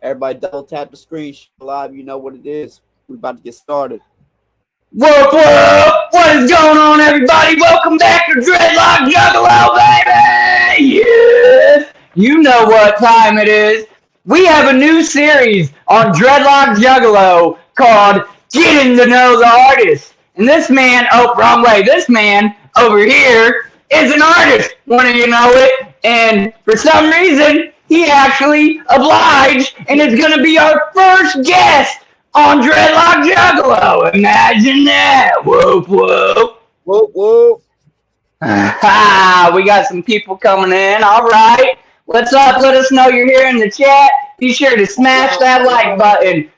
Everybody double tap the screen. Live, you know what it is. We're about to get started. Whoop whoop! What is going on, everybody? Welcome back to Dreadlockjuggalo, baby! Yes! You know what time it is. We have a new series on Dreadlockjuggalo called Getting to Know the Artist. And this man, oh, wrong way, this man over here is an artist. One of you know it. And for some reason, he actually obliged and is going to be our first guest on Dreadlockjuggalo. Imagine that. Whoop, whoop. Whoa, whoa. We got some people coming in. All right. What's up? Let us know you're here in the chat. Be sure to smash that like button.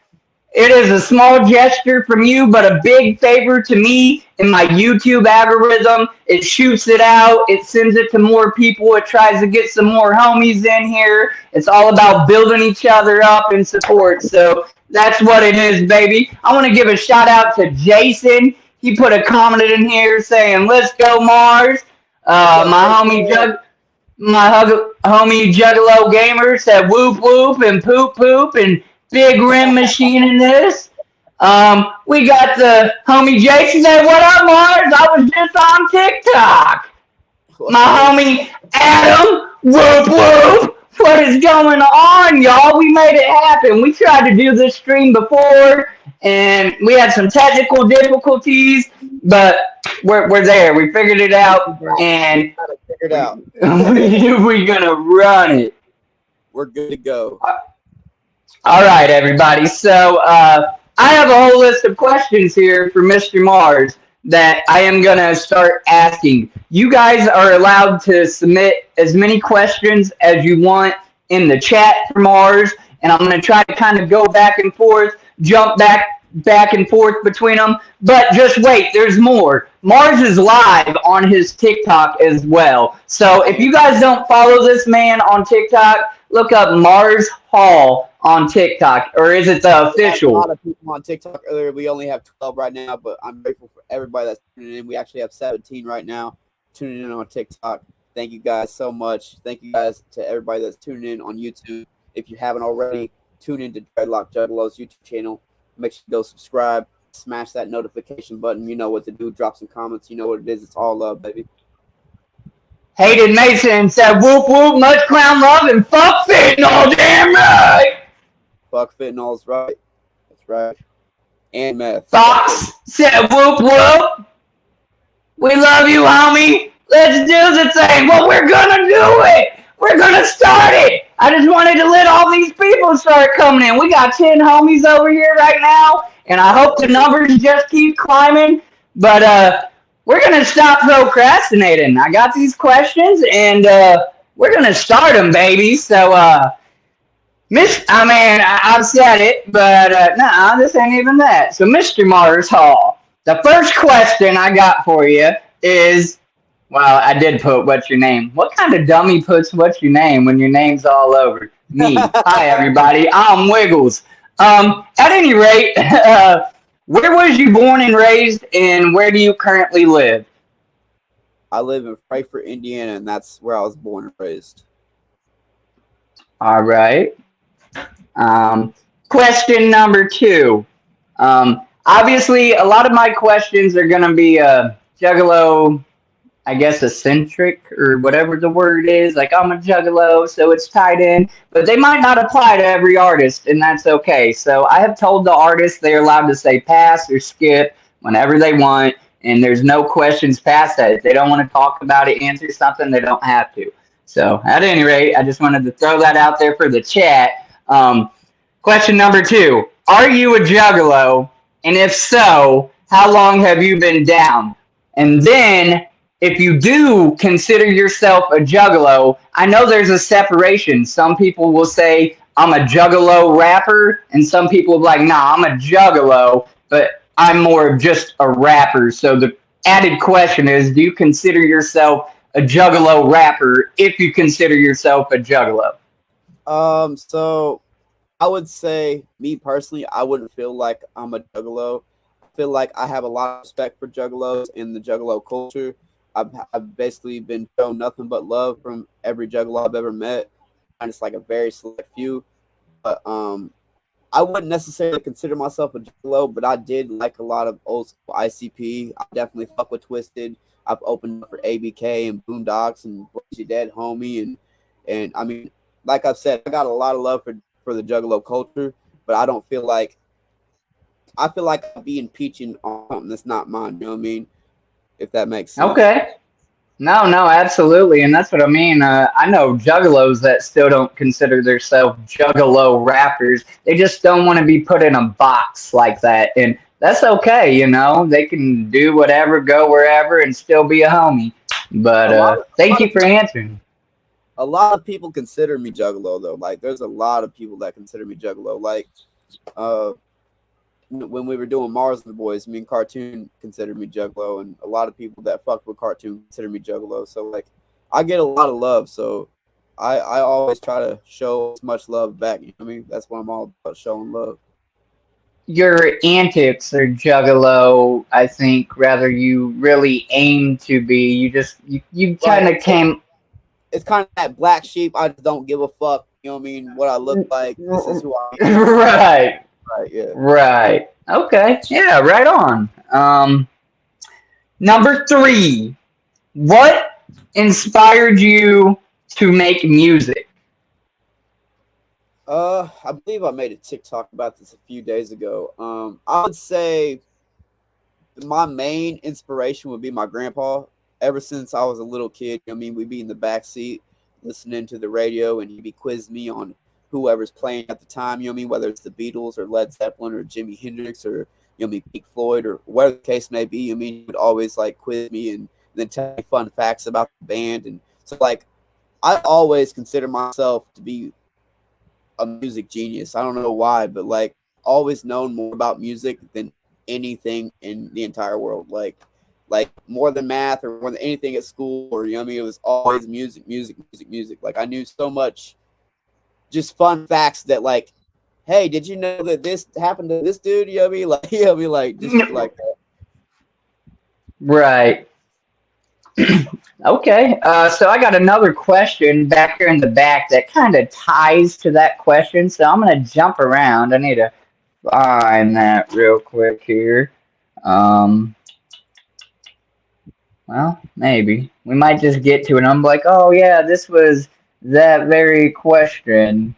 It is a small gesture from you, but a big favor to me in my YouTube algorithm. It shoots it out. It sends it to more people. It tries to get some more homies in here. It's all about building each other up and support. So that's what it is, baby. I want to give a shout out to Jason. He put a comment in here saying, "Let's go, Mars." My homie Juggalo Gamer said whoop whoop and poop poop and big rim machine in this. We got the homie Jason said, "What up, Mars? I was just on TikTok." My homie Adam, whoop whoop. What is going on, y'all? We made it happen. We tried to do this stream before, and we had some technical difficulties, but we're there. We figured it out, and we're gonna run it. We're good to go. All right, everybody. So I have a whole list of questions here for Mr. Mars that I am going to start asking. You guys are allowed to submit as many questions as you want in the chat for Mars, and I'm going to try to kind of go back and forth, jump back and forth between them. But just wait, there's more. Mars is live on his TikTok as well. So if you guys don't follow this man on TikTok, look up Mars Hall on TikTok, or is it the official? A lot of people on TikTok earlier. We only have 12 right now, but I'm grateful for everybody that's tuning in. We actually have 17 right now tuning in on TikTok. Thank you guys so much. Thank you guys to everybody that's tuning in on YouTube. If you haven't already, tune in to Dreadlockjuggalo's YouTube channel. Make sure you go subscribe, smash that notification button. You know what to do. Drop some comments. You know what it is. It's all love, baby. Hayden Mason said, "Whoop whoop, much clown love and fuck fentanyl, damn right." Fuck fentanyl's right. That's right. And meth. Fox said, "Whoop whoop. We love you, homie. Let's do the thing. Well, we're gonna do it. We're gonna start it. I just wanted to let all these people start coming in. We got 10 homies over here right now, and I hope the numbers just keep climbing. But we're gonna stop procrastinating. I got these questions, and we're gonna start them, baby. So, I've said it, but nah, this ain't even that. So, Mr. Mars Hall, the first question I got for you is, well, I did put what's your name. What kind of dummy puts what's your name when your name's all over? Me. Hi, everybody. I'm Wiggles. At any rate, where was you born and raised, and where do you currently live? I live in Frankfort, Indiana, and that's where I was born and raised. All right. Question number 2. Obviously, a lot of my questions are going to be Juggalo, I guess, eccentric or whatever the word is. Like, I'm a Juggalo, so it's tied in. But they might not apply to every artist, and that's okay. So I have told the artists they're allowed to say pass or skip whenever they want, and there's no questions past that. If they don't want to talk about it, answer something, they don't have to. So at any rate, I just wanted to throw that out there for the chat. Question number 2. Are you a Juggalo? And if so, how long have you been down? And then, if you do consider yourself a Juggalo, I know there's a separation. Some people will say, I'm a Juggalo rapper, and some people will be like, nah, I'm a Juggalo, but I'm more of just a rapper. So the added question is, do you consider yourself a Juggalo rapper if you consider yourself a Juggalo? So I would say, me personally, I wouldn't feel like I'm a Juggalo. I feel like I have a lot of respect for Juggalos in the Juggalo culture. I've basically been shown nothing but love from every Juggalo I've ever met. And it's like a very select few. but I wouldn't necessarily consider myself a juggalo, but I did like a lot of old school ICP. I definitely fuck with Twisted. I've opened up for ABK and Boondocks and Blaze Your Dead Homie, and I mean, like I've said, I got a lot of love for the juggalo culture, but I don't feel like I'd be impeaching on something that's not mine. You know what I mean? If that makes sense. Okay. No, no, absolutely, and that's what I mean. I know juggalos that still don't consider themselves juggalo rappers. They just don't want to be put in a box like that, and that's okay. You know, they can do whatever, go wherever, and still be a homie. But A thank lot you of for answering. a lot of people consider me juggalo though. Like, there's a lot of people that consider me juggalo. Like, uh, when we were doing Mars and the Boys, me and Cartoon considered me juggalo, and a lot of people that fucked with Cartoon consider me juggalo. So like, I get a lot of love. So I always try to show as much love back. You know what I mean? That's what I'm all about, showing love. Your antics are juggalo. I think rather you really aim to be. You just you kind Right. of came. It's kind of that black sheep. I just don't give a fuck. You know what I mean? What I look like. This is who I am. Right. Right. Yeah. Right. Okay. Yeah, right on. Number 3. What inspired you to make music? I believe I made a TikTok about this a few days ago. I would say my main inspiration would be my grandpa. Ever since I was a little kid, I mean, we'd be in the back seat listening to the radio, and he'd be quizzing me on whoever's playing at the time. You know what I mean? Whether it's the Beatles or Led Zeppelin or Jimi Hendrix or you know what I mean, Pink Floyd or whatever the case may be. I mean, he would always like quiz me and then tell me fun facts about the band, and so like I always consider myself to be a music genius. I don't know why, but like always known more about music than anything in the entire world. Like more than math or more than anything at school, or you know what I mean? It was always music, music, music, music. Like I knew so much just fun facts that like, hey, did you know that this happened to this dude? You know what I mean? Like you know what I mean? Like just shit like that. Right. Okay. So I got another question back here in the back that kind of ties to that question. So I'm gonna jump around. I need to find that real quick here. Um, well, maybe we might just get to it. I'm like, oh yeah, this was that very question.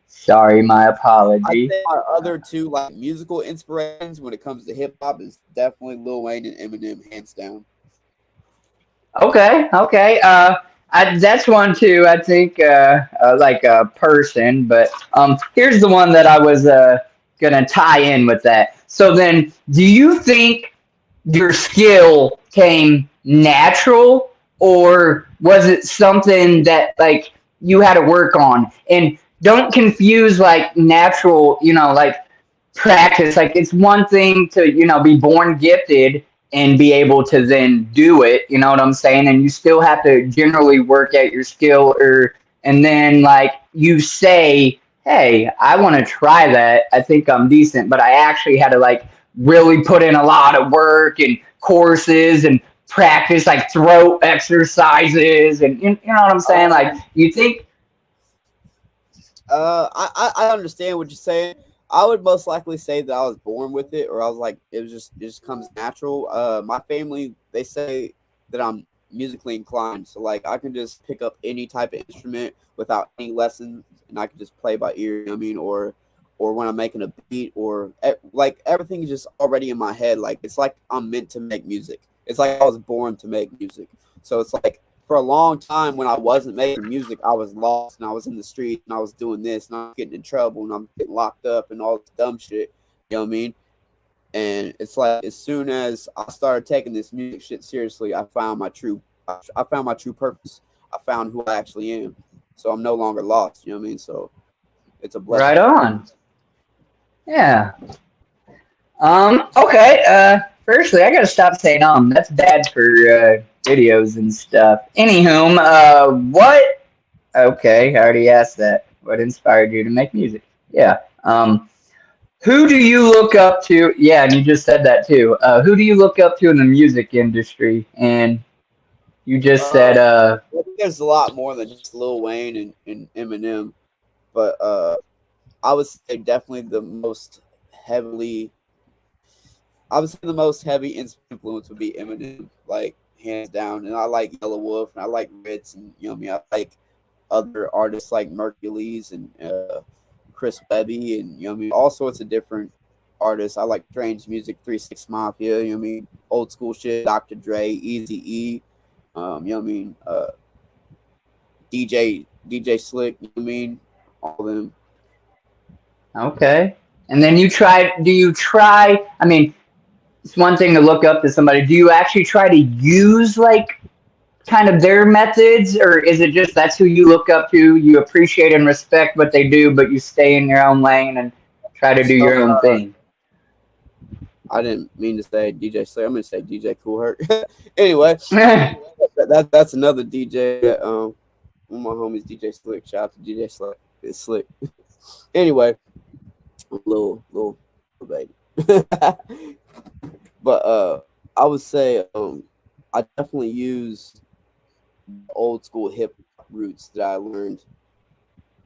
Sorry, my I'd apology. say my other two like musical inspirations when it comes to hip hop is definitely Lil Wayne and Eminem, hands down. Okay, okay. That's one too. I think like a person, but here's the one that I was gonna tie in with that. So then, do you think your skill came natural, or was it something that like you had to work on? And don't confuse like natural, like practice. Like it's one thing to, be born gifted and be able to then do it, you know what I'm saying? And you still have to generally work at your skill and then like you say, hey, I want to try that. I think I'm decent, but I actually had to like really put in a lot of work and courses and practice like throat exercises and you know what I'm saying? Like you think I understand what you're saying. I would most likely say that I was born with it, or I was like it just comes natural. My family, they say that I'm musically inclined, so like I can just pick up any type of instrument without any lessons, and I can just play by ear. You know what I mean, or when I'm making a beat, or like everything is just already in my head. Like it's like I'm meant to make music. It's like I was born to make music. So it's like for a long time when I wasn't making music, I was lost and I was in the street and I was doing this and I'm getting in trouble and I'm getting locked up and all this dumb shit. You know what I mean? And it's like as soon as I started taking this music shit seriously, I found my true purpose. I found who I actually am. So I'm no longer lost. You know what I mean? So it's a right blessing. on. Yeah. Okay. Firstly, I gotta stop saying That's bad for videos and stuff. Anywho, what? Okay, I already asked that. What inspired you to make music? Yeah. Who do you look up to? Yeah, and you just said that too. Who do you look up to in the music industry? And you just said, I think there's a lot more than just Lil Wayne and Eminem. but I would say definitely the most heavily. I would say the most heavy influence would be Eminem, like hands down. And I like Yellow Wolf, and I like Ritz, and you know what I mean. I like other artists like Mercules and Chris Webby, and you know what I mean. All sorts of different artists. I like Strange Music, 3 6 Mafia. You know what I mean. Old school shit, Dr. Dre, Easy E. You know what I mean. DJ Slick. You know what I mean. All of them. Okay. And then do you try, I mean, it's one thing to look up to somebody. Do you actually try to use like kind of their methods, or is it just that's who you look up to, you appreciate and respect what they do, but you stay in your own lane and try to do So, your own thing? I didn't mean to say DJ Slick. I'm gonna say DJ Cool Herc. Anyway, that's another DJ. One of my homies, DJ Slick. Shout out to DJ Slick. It's Slick. Anyway, little baby. But I would say I definitely use old school hip hop roots that I learned,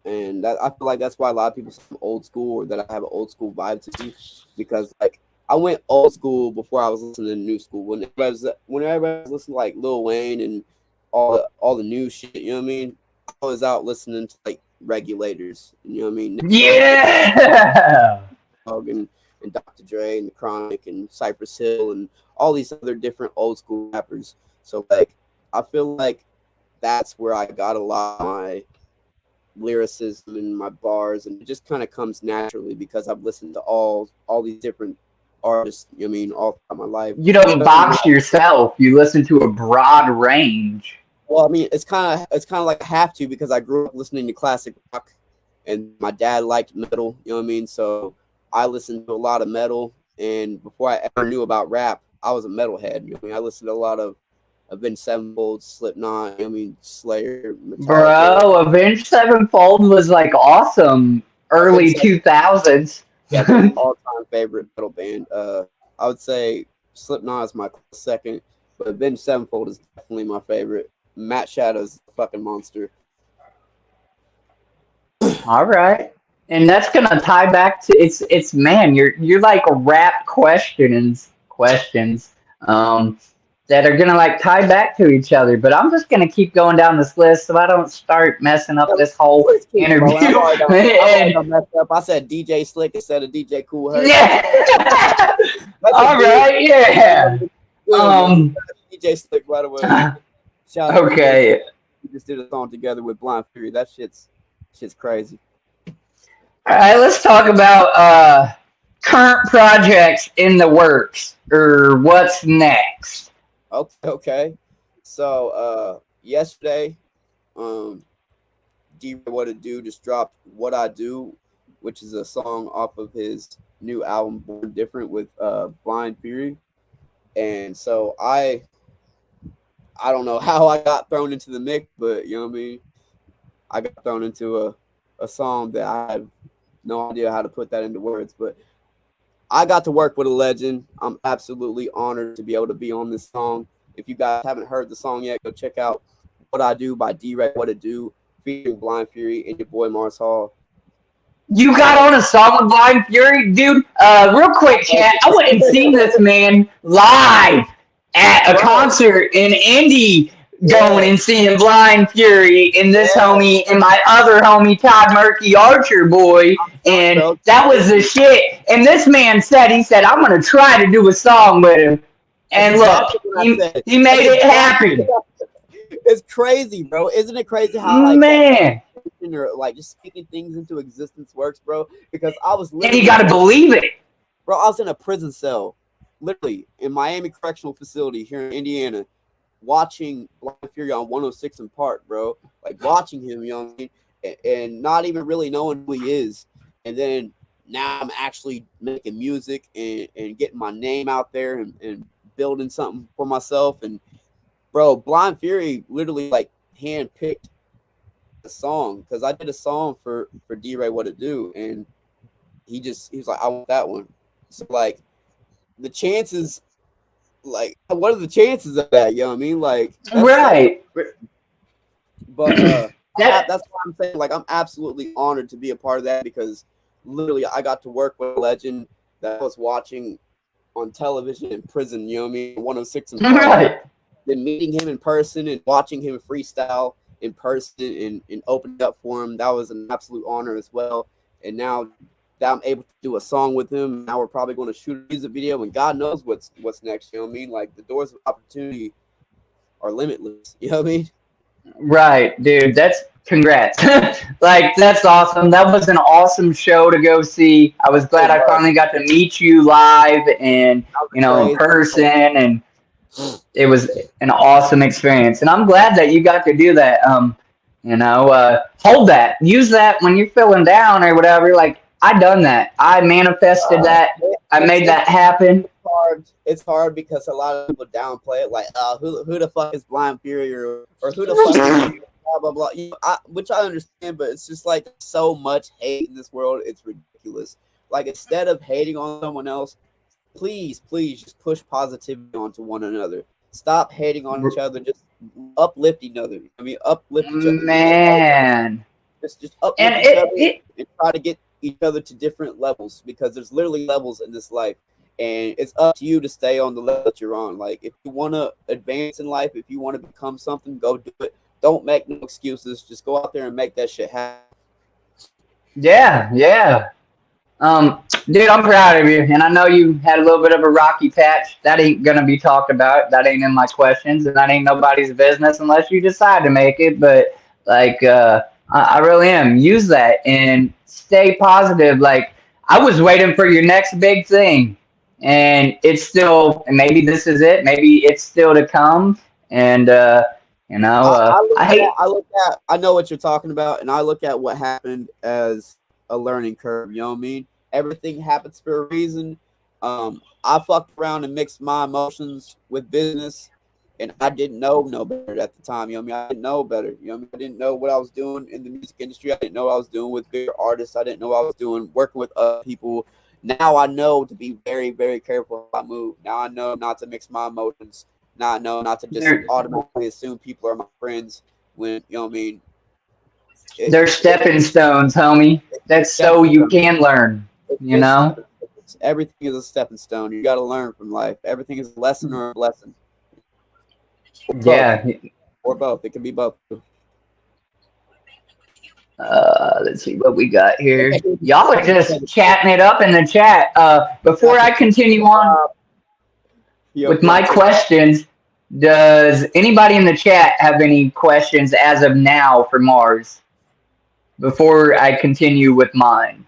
and that I feel like that's why a lot of people say I'm old school, or that I have an old school vibe to me, because like I went old school before I was listening to new school. When everybody was listening to like Lil Wayne and all the new shit, you know what I mean? I was out listening to like Regulators, you know what I mean? Yeah. And Dr. Dre and the Chronic and Cypress Hill and all these other different old school rappers. So like I feel like that's where I got a lot of my lyricism and my bars, and it just kind of comes naturally because I've listened to all these different artists, you know what I mean, all throughout my life. You don't box yourself. You listen to a broad range. Well, I mean, it's kind of like I have to, because I grew up listening to classic rock, and my dad liked metal. You know what I mean? So I listened to a lot of metal, and before I ever knew about rap, I was a metalhead. You know what I mean? I listened to a lot of Avenged Sevenfold, Slipknot. You know what I mean? Slayer, Metallica. Bro, Avenged Sevenfold was like awesome. Early 2000s. Yeah, my all-time favorite metal band. I would say Slipknot is my second, but Avenged Sevenfold is definitely my favorite. Matt Shadow's a fucking monster. All right. And that's gonna tie back to it's man, you're like rap questions that are gonna like tie back to each other. But I'm just gonna keep going down this list so I don't start messing up this whole interview. I messed up. I said DJ Slick instead of DJ Cool Herc. Yeah. All right, yeah. DJ Slick right away. Shout out okay. We just did a song together with Blind Fury. That shit's crazy. All right, let's talk about current projects in the works, or what's next. Okay. So yesterday, D What to Do just dropped What I Do, which is a song off of his new album Born Different with Blind Fury. And so I don't know how I got thrown into the mix, but you know what I mean? I got thrown into a song that I have no idea how to put that into words, but I got to work with a legend. I'm absolutely honored to be able to be on this song. If you guys haven't heard the song yet, go check out What I Do by D-Ray What to Do, featuring Blind Fury and your boy Mars Hall. You got on a song with Blind Fury? Dude, real quick, chat. I went and seen this man live at a concert in Indy, going and seeing Blind Fury and this homie and my other homie, Todd Murky Archer boy. And that was the shit. And this man said, I'm going to try to do a song with him. And look, he made it happen. It's crazy, bro. Isn't it crazy how like just speaking things into existence works, bro? Because I was literally, and you got to believe it. Bro, I was in a prison cell, literally in Miami Correctional Facility here in Indiana, watching Blind Fury on 106 in Park, bro. Like watching him, you know what I mean? And not even really knowing who he is. And then now I'm actually making music and getting my name out there and building something for myself. And bro, Blind Fury literally like handpicked a song, because I did a song for D-Ray What to Do, and he was like, I want that one. So like the chances, like what are the chances of that? You know what I mean? Like right. But that's what I'm saying. Like, I'm absolutely honored to be a part of that because literally I got to work with a legend that I was watching on television in prison, you know what I mean? 106 and Park. Right. Then meeting him in person and watching him freestyle in person and opening up for him, that was an absolute honor as well. And now that I'm able to do a song with him, now we're probably going to shoot a music video, and God knows what's next. You know what I mean? Like, the doors of opportunity are limitless. You know what I mean? Right, dude. That's congrats. Like, that's awesome. That was an awesome show to go see. I was glad I finally got to meet you live and, in person, and it was an awesome experience. And I'm glad that you got to do that. Hold that. Use that when you're feeling down or whatever. Like, I done that. I manifested that. I made that happen. It's hard because a lot of people downplay it, like, who the fuck is Blind Fury or who the fuck is blah blah blah. Which I understand, but it's just like so much hate in this world. It's ridiculous. Like, instead of hating on someone else, please just push positivity onto one another. Stop hating on each other. Just uplift each other. I mean, uplift each other. Man, just uplift each other and try to get each other to different levels, because there's literally levels in this life. And it's up to you to stay on the level that you're on. Like, if you want to advance in life, if you want to become something, go do it. Don't make no excuses. Just go out there and make that shit happen. Yeah. Dude, I'm proud of you. And I know you had a little bit of a rocky patch. That ain't going to be talked about. That ain't in my questions. And that ain't nobody's business unless you decide to make it. But, like, I really am. Use that and stay positive. Like, I was waiting for your next big thing. And it's still, and maybe this is it. Maybe it's still to come. And, I know what you're talking about, and I look at what happened as a learning curve. You know what I mean? Everything happens for a reason. I fucked around and mixed my emotions with business, and I didn't know no better at the time. You know what I mean? I didn't know better. You know what I mean? I didn't know what I was doing in the music industry. I didn't know what I was doing with bigger artists. I didn't know what I was doing working with other people. Now I know to be very, very careful how I move. Now I know not to mix my emotions. Now I know not to just automatically assume people are my friends when, you know what I mean? They're stepping stones, homie. That's so you can learn, you know? Everything is a stepping stone. You got to learn from life. Everything is a lesson or a blessing. Or both. It can be both. Let's see what we got here. Y'all are just chatting it up in the chat. Before I continue on with my questions, does anybody in the chat have any questions as of now for Mars before I continue with mine?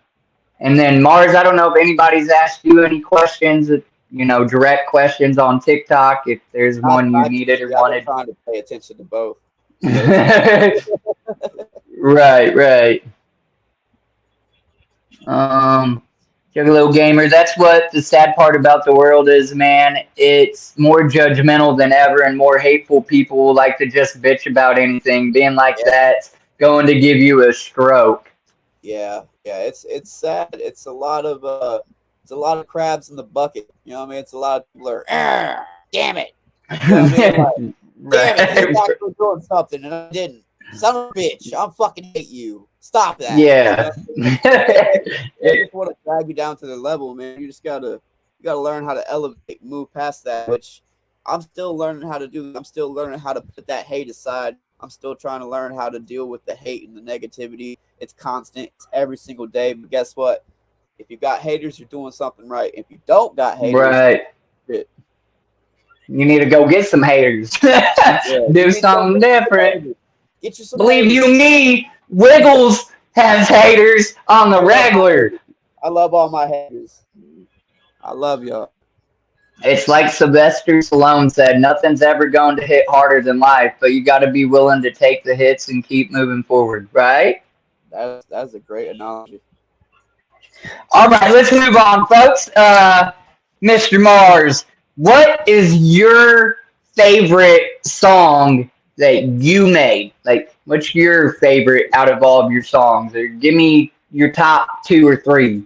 And then Mars, I don't know if anybody's asked you any questions, direct questions on TikTok, if there's one you needed or wanted. I'm trying to pay attention to both. Right. Juggalo gamer, that's what the sad part about the world is, man. It's more judgmental than ever, and more hateful people like to just bitch about anything. Being like that's going to give you a stroke. Yeah, it's sad. It's a lot of crabs in the bucket. You know what I mean? It's a lot of people are, damn it. You know what I mean? Like, damn it, I was doing something and I didn't. Son of a bitch, I fucking hate you. Stop that. Yeah. They just want to drag you down to their level, man. You gotta learn how to elevate, move past that, which I'm still learning how to do. I'm still learning how to put that hate aside. I'm still trying to learn how to deal with the hate and the negativity. It's constant. It's every single day. But guess what? If you got haters, you're doing something right. If you don't got haters, right. You need to go get some haters. Do something different. Get you some Believe haters. You me, Wiggles has haters on the regular. I love all my haters. I love y'all. It's like Sylvester Stallone said, nothing's ever going to hit harder than life, but you got to be willing to take the hits and keep moving forward, right? That's a great analogy. All right, let's move on, folks. Mr. Mars, what is your favorite song that you made? Like, what's your favorite out of all of your songs? Or give me your top 2 or 3.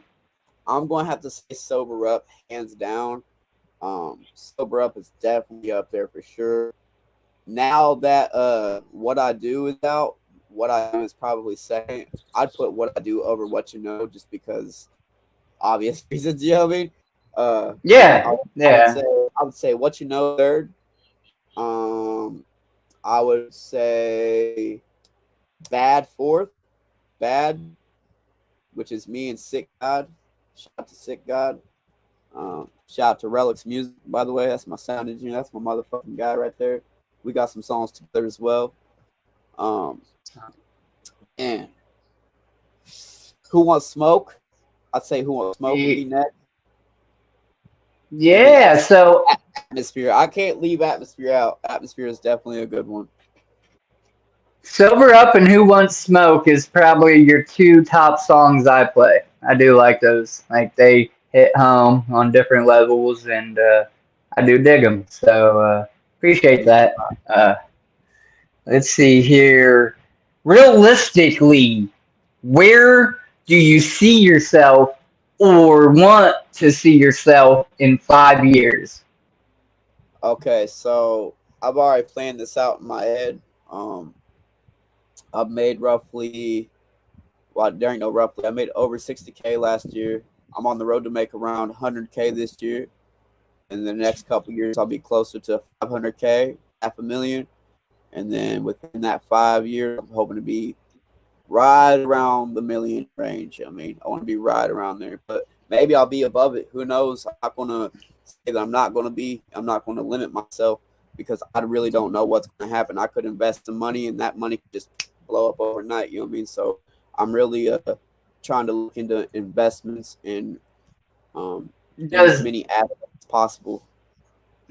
I'm going to have to say Sober Up, hands down. Sober Up is definitely up there for sure. Now that What I Do is out, What I do is probably second. I'd put What I Do over What You Know, just because obvious reasons. You know what I mean? Yeah, I would yeah. say What You Know third. Um, I would say Bad fourth. Bad, which is me and Sick God. Shout out to Sick God. Shout out to Relics Music, by the way. That's my sound engineer. That's my motherfucking guy right there. We got some songs together as well. Um, and Who Wants Smoke? I'd say Who Wants Smoke would be next. And then Yeah, so Atmosphere. I can't leave Atmosphere out. Atmosphere is definitely a good one. Sober Up and Who Wants Smoke is probably your two top songs I play. I do like those. Like they hit home on different levels, and I do dig them. So appreciate Yeah. that. Uh, let's see here. Realistically, where do you see yourself or want to see yourself in 5 years? Okay, so I've already planned this out in my head. Um, I've made roughly, well, there ain't no roughly. I made over 60K last year. I'm on the road to make around 100K this year. In the next couple years, I'll be closer to 500K, half a million. And then within that 5 years, I'm hoping to be right around the million range. I mean, I want to be right around there, but maybe I'll be above it. Who knows? I'm not going to say that I'm not going to be. I'm not going to limit myself because I really don't know what's going to happen. I could invest some money and that money could just blow up overnight. You know what I mean? So I'm really trying to look into investments in as Does many assets as possible.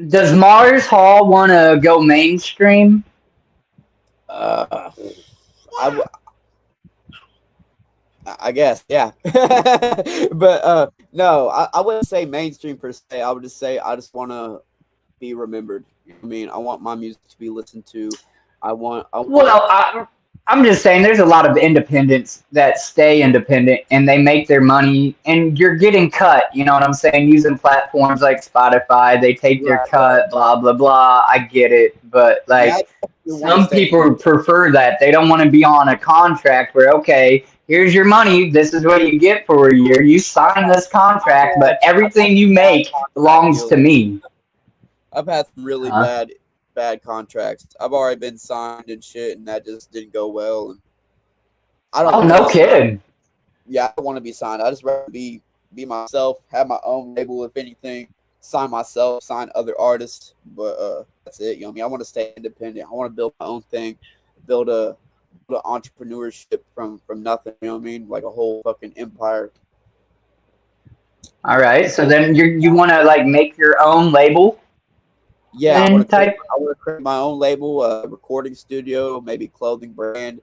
does Mars Hall want to go mainstream? Uh, I, I guess, yeah. But no, I wouldn't say mainstream per se. I would just say I just want to be remembered. You know what I mean, I want my music to be listened to. I want. Well, I'm just saying there's a lot of independents that stay independent and they make their money and you're getting cut. You know what I'm saying? Using platforms like Spotify, they take their Right, right. cut, blah, blah, blah. I get it. But Yeah, like you want to some stay. people prefer that. They don't want to be on a contract where, okay, here's your money. This is what you get for a year. You sign this contract, but I've had everything you some bad make contract belongs to deals. me. I've had some really Huh? bad contracts. I've already been signed and shit, and that just didn't go well. And I don't Oh, want to no be signed. kidding. Yeah, I don't want to be signed. I just rather be myself, have my own label, if anything, sign myself, sign other artists. But that's it. You know what I mean? I want to stay independent. I want to build my own thing, build a build an entrepreneurship from nothing. You know what I mean? Like a whole fucking empire. All right. So then you want to like make your own label Yeah, then type. I want to create my own label, recording studio, maybe clothing brand,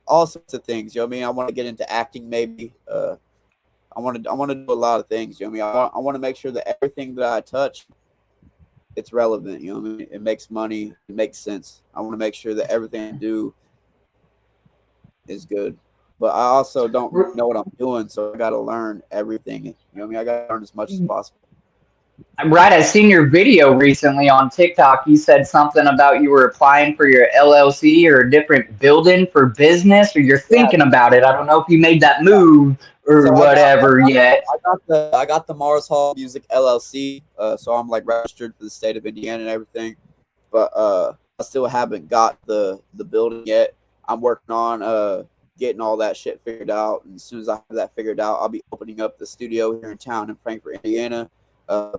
all sorts of things. You know what I mean? I want to get into acting, maybe. I want to do a lot of things. You know what I mean? I want to make sure that everything that I touch, it's relevant. You know what I mean? It makes money. It makes sense. I want to make sure that everything I do is good. But I also don't really know what I'm doing, so I got to learn everything. You know what I mean? I got to learn as much as possible. Right, I seen your video recently on TikTok. You said something about you were applying for your LLC or a different building for business, or you're Yeah. thinking about it. I don't know if you made that move or So whatever yet. I got the Mars Hall Music LLC. So I'm like registered for the state of Indiana and everything. But I still haven't got the building yet. I'm working on getting all that shit figured out. And as soon as I have that figured out, I'll be opening up the studio here in town in Frankfort, Indiana.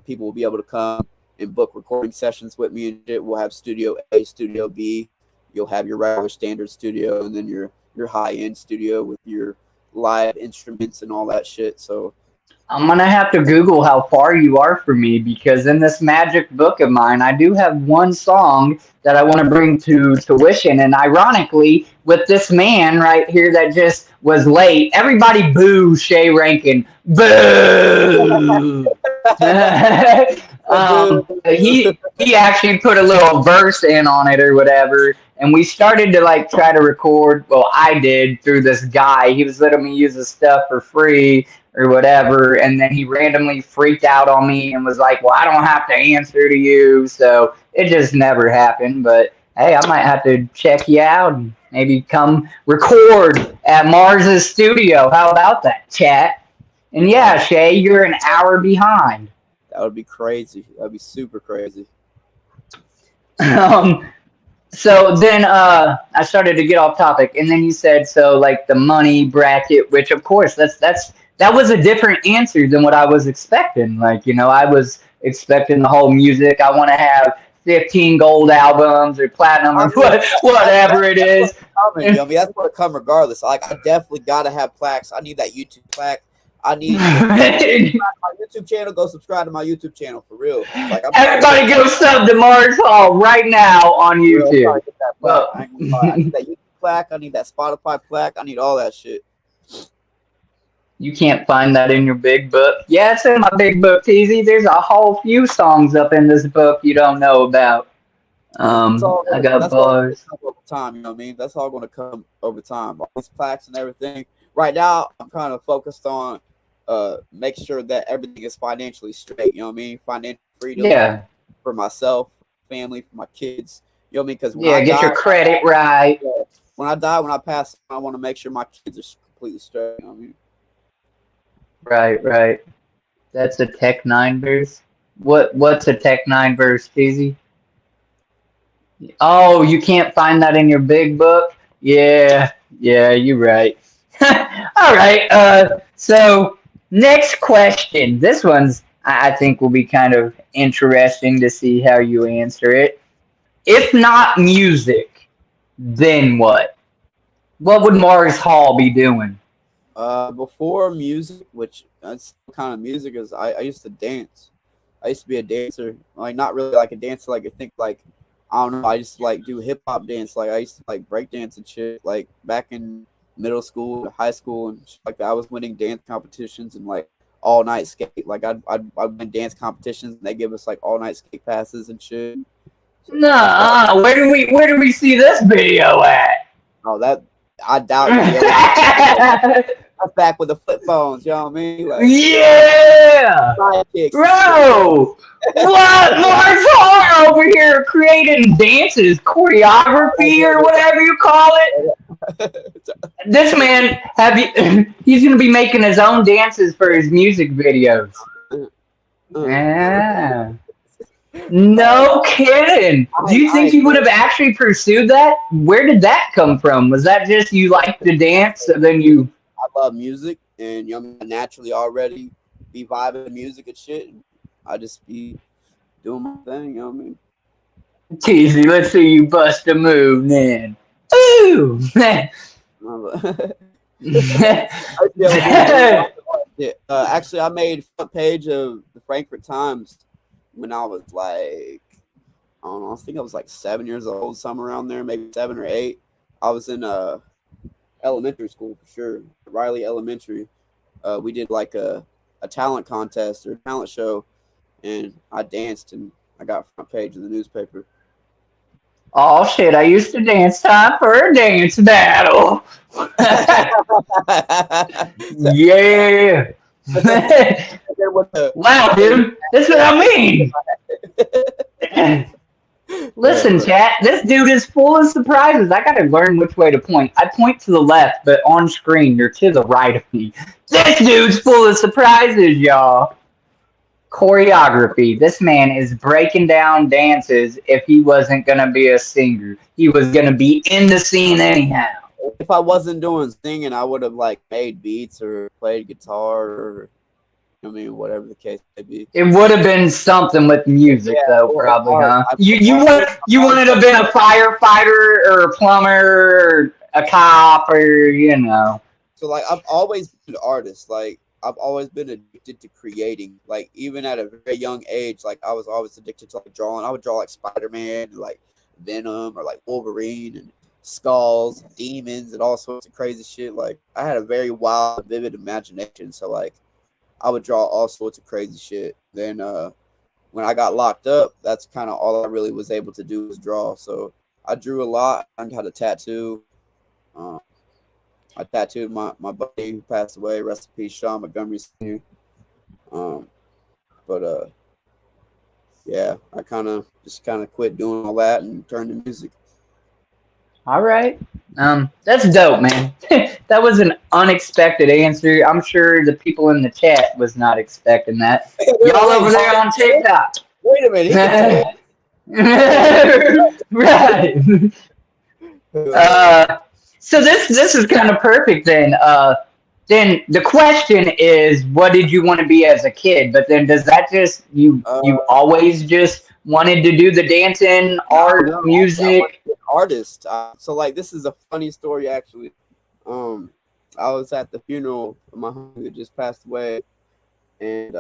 People will be able to come and book recording sessions with me and shit. We'll have Studio A, Studio B. You'll have your regular standard studio, and then your high end studio with your live instruments and all that shit. So I'm gonna have to Google how far you are from me because in this magic book of mine, I do have one song that I want to bring to tuition. And ironically, with this man right here that just was late, everybody boo Shay Rankin. Boo! boo. He actually put a little verse in on it or whatever, and we started to like try to record. Well, I did through this guy. He was letting me use his stuff for free or whatever, and then he randomly freaked out on me and was like, "Well, I don't have to answer to you," so it just never happened. But hey, I might have to check you out. Maybe come record at Mars's studio. How about that, chat? And yeah, Shay, you're an hour behind. That would be crazy. That would be super crazy. Um, so then I started to get off topic, and then you said so like the money bracket, which of course that was a different answer than what I was expecting. Like, you know, I was expecting the whole music. I want to have 15 gold albums or platinum I or mean, whatever it is. coming, yo. I mean, that's gonna come regardless. Like, I definitely gotta have plaques. I need that YouTube plaque. I need my YouTube channel. Go subscribe to my YouTube channel for real. Like, Everybody go sub to Mars Hall right now on YouTube. I need that YouTube plaque. I need that Spotify plaque. I need all that shit. You can't find that in your big book. Yeah, it's in my big book, Teasy. There's a whole few songs up in this book you don't know about. I got bars. Over time, you know what I mean? That's all going to come over time. All these plaques and everything. Right now, I'm kind of focused on making sure that everything is financially straight. You know what I mean? Financial freedom for myself, family, for my kids. You know what I mean? Because get your credit right. When I pass, I want to make sure my kids are completely straight. You know what I mean? Right. That's a Tech 9 verse. What's a Tech 9 verse, Teasy? Oh, you can't find that in your big book? Yeah, you're right. All right. So next question. This one's I think will be kind of interesting to see how you answer it. If not music, then what? What would Mars Hall be doing? Before music, which that's kind of music is, I used to dance. I used to be a dancer. Like, not really like a dancer. Like, I think like, I don't know. I used to like do hip hop dance. Like, I used to like break dance and shit. Like, back in middle school, high school, and shit like that. I was winning dance competitions and like all night skate. Like, I'd win dance competitions, and they give us like all night skate passes and shit. So Nah, where do we see this video at? Oh, that I doubt you. That's back with the flip phones, you know what I mean? Like, yeah, bro. What? Mars Hall over here creating dances, choreography, or whatever you call it. This man, he's gonna be making his own dances for his music videos. Yeah. No kidding. Do you think you would have actually pursued that? Where did that come from? Was that just you like to dance, so then you? I love music, and you know, I naturally already be vibing to music and shit. I just be doing my thing, you know what I mean? Teasy, let's see you bust a move, man. Ooh, man. Actually, I made front page of the Frankfort Times when I was like, I don't know, I think I was like 7 years old, somewhere around there, maybe 7 or 8. I was in elementary school for sure, Riley Elementary. We did like a talent contest or talent show, and I danced and I got front page of the newspaper. Oh shit! I used to dance. Time for a dance battle. Yeah. Wow, dude. That's what I mean. Listen, chat. This dude is full of surprises. I gotta learn which way to point. I point to the left, but on screen you're to the right of me. This dude's full of surprises, y'all. Choreography. This man is breaking down dances. If he wasn't gonna be a singer, he was gonna be in the scene anyhow. If I wasn't doing singing, I would have like made beats or played guitar, or I mean, whatever the case may be. It would have been something with music, though, probably, huh? You wanted to have been a firefighter or a plumber or a cop, or you know. So like, I've always been an artist. Like, I've always been addicted to creating. Like, even at a very young age, like I was always addicted to like drawing. I would draw like Spider-Man, like Venom, or like Wolverine, and skulls, demons, and all sorts of crazy shit. Like, I had a very wild, vivid imagination. So like, I would draw all sorts of crazy shit. Then when I got locked up, that's kind of all I really was able to do was draw. So I drew a lot. I learned how to tattoo. I tattooed my buddy who passed away. Rest in peace, Sean Montgomery Sr. Yeah, I kind of quit doing all that and turned to music. All right. That's dope, man. That was an unexpected answer. I'm sure the people in the chat was not expecting that. Y'all over there on TikTok. Wait a minute, he can Right. So this is kind of perfect then. Then the question is, what did you want to be as a kid? But then does that just you always just wanted to do the dancing, art, music? Artist. So like this is a funny story actually. I was at the funeral of my homie that just passed away, and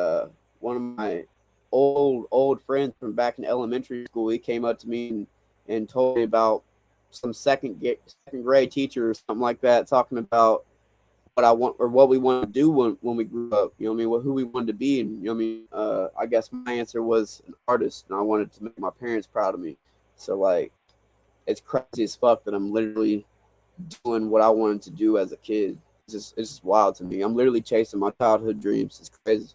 one of my old friends from back in elementary school, he came up to me and told me about some second grade teacher or something like that, talking about what I want or what we want to do when we grew up. You know what I mean? Who we wanted to be, and you know what I mean. I guess my answer was an artist, and I wanted to make my parents proud of me. So like, it's crazy as fuck that I'm literally doing what I wanted to do as a kid. It's just wild to me. I'm literally chasing my childhood dreams. It's crazy.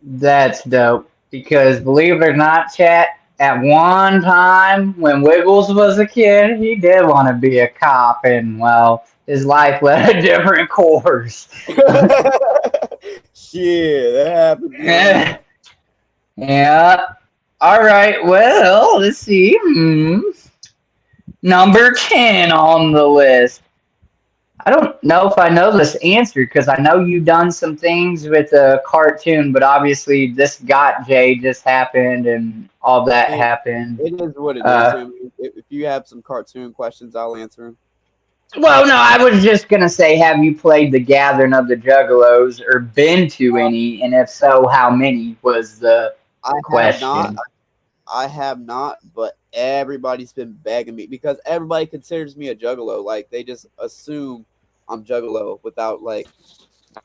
That's dope. Because believe it or not, chat, at one time when Wiggles was a kid, he did want to be a cop, and well, his life led a different course. Shit, that happened. Yeah. All right. Well, let's see. Number 10 on the list. I don't know if I know this answer because I know you've done some things with a cartoon, but obviously this Got Jay just happened and all that happened. It is what it is. If you have some cartoon questions, I'll answer them. Well, no, I was just going to say, have you played the Gathering of the Juggalos or been to any? And if so, how many was the question? I have not, but everybody's been begging me because everybody considers me a juggalo. Like they just assume I'm juggalo without like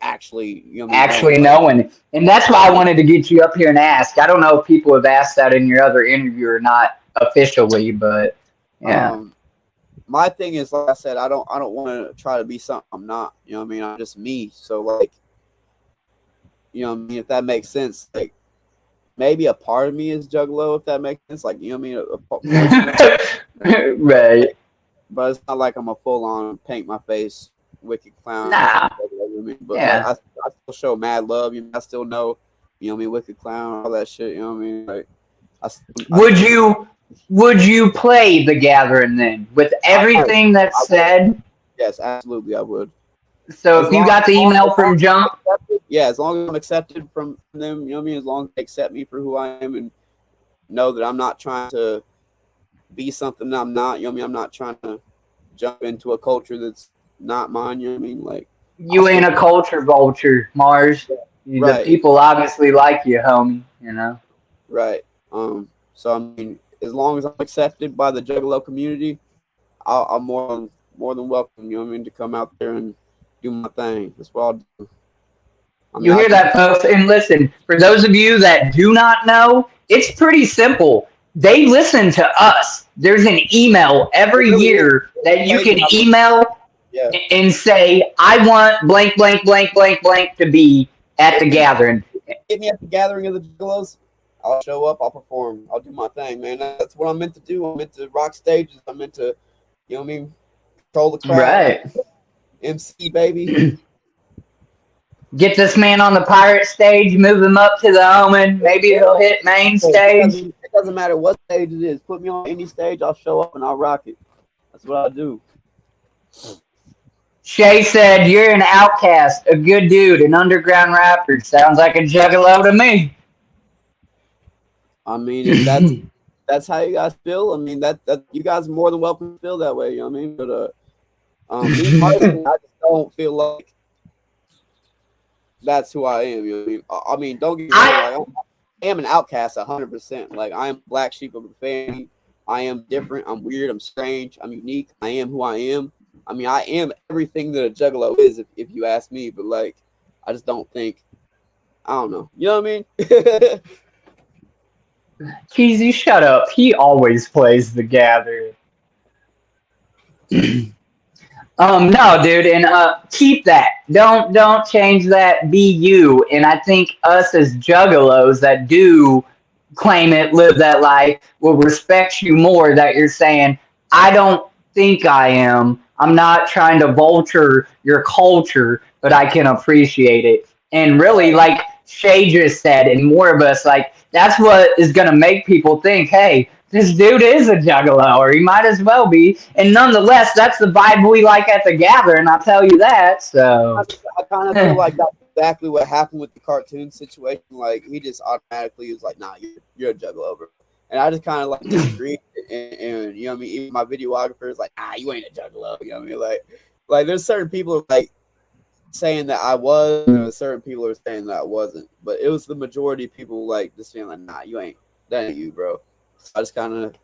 actually, knowing. And that's why I wanted to get you up here and ask. I don't know if people have asked that in your other interview or not officially, but yeah. My thing is, like I said, I don't want to try to be something I'm not. You know what I mean? I'm just me. So like, you know what I mean? If that makes sense, like. Maybe a part of me is juggalo, if that makes sense. Like, you know what I mean? Right. But it's not like I'm a full-on paint my face wicked clown. Nah. But yeah. Like, I still show mad love. You know, I still know, you know what I mean, wicked clown, all that shit. You know what I mean? Like, would you play the Gathering then with everything that's said? Yes, absolutely, I would. So if you got the email from Jump, yeah, as long as I'm accepted from them, you know what I mean? As long as they accept me for who I am and know that I'm not trying to be something that I'm not, you know what I mean? I'm not trying to jump into a culture that's not mine, you know what I mean? Like you ain't a culture vulture, Mars. Yeah. The people obviously like you, homie, you know? Right. So I mean, as long as I'm accepted by the Juggalo community, I'm more than welcome, you know what I mean, to come out there and do my thing. That's what I'll do. You hear that, folks? And listen, for those of you that do not know, it's pretty simple. They listen to us. There's an email every year that you can email and say, I want blank, blank, blank, blank, blank to be at the Gathering. Get me at the Gathering of the Juggalos. I'll show up. I'll perform. I'll do my thing, man. That's what I'm meant to do. I'm meant to rock stages. I'm meant to, you know what I mean, control the crowd. Right. MC, baby. Get this man on the pirate stage, move him up to the Omen. Maybe he'll hit main stage. It doesn't matter what stage it is. Put me on any stage, I'll show up and I'll rock it. That's what I do. Shay said, you're an outcast, a good dude, an underground rapper. Sounds like a juggalo to me. I mean, if that's how you guys feel, I mean, that you guys are more than welcome to feel that way, you know what I mean? But me personally, I just don't feel like that's who I am. You know what I mean? Don't get me wrong. Like, I am an outcast 100%. Like, I am black sheep of the family. I am different. I'm weird. I'm strange. I'm unique. I am who I am. I mean, I am everything that a juggalo is, if you ask me. But, like, I just don't think, I don't know. You know what I mean? Keezy, shut up. He always plays the Gathering. No, dude, and keep that. Don't change that. Be you. And I think us as juggalos that do claim it, live that life, will respect you more. That you're saying, I don't think I am. I'm not trying to vulture your culture, but I can appreciate it. And really, like Shay just said, and more of us, like that's what is gonna make people think, hey, this dude is a juggalo, or he might as well be. And nonetheless, that's the vibe we like at the gathering. I'll tell you that. So I kind of feel like that's exactly what happened with the cartoon situation. Like he just automatically was like, "Nah, you're a juggalo, bro." And I just kind of like disagreed, and you know what I mean. Even my videographer is like, "Ah, you ain't a juggalo." You know what I mean? Like there's certain people like saying that I was, and there's certain people are saying that I wasn't. But it was the majority of people like just feeling like, "Nah, you ain't. That ain't you, bro." So I just kind of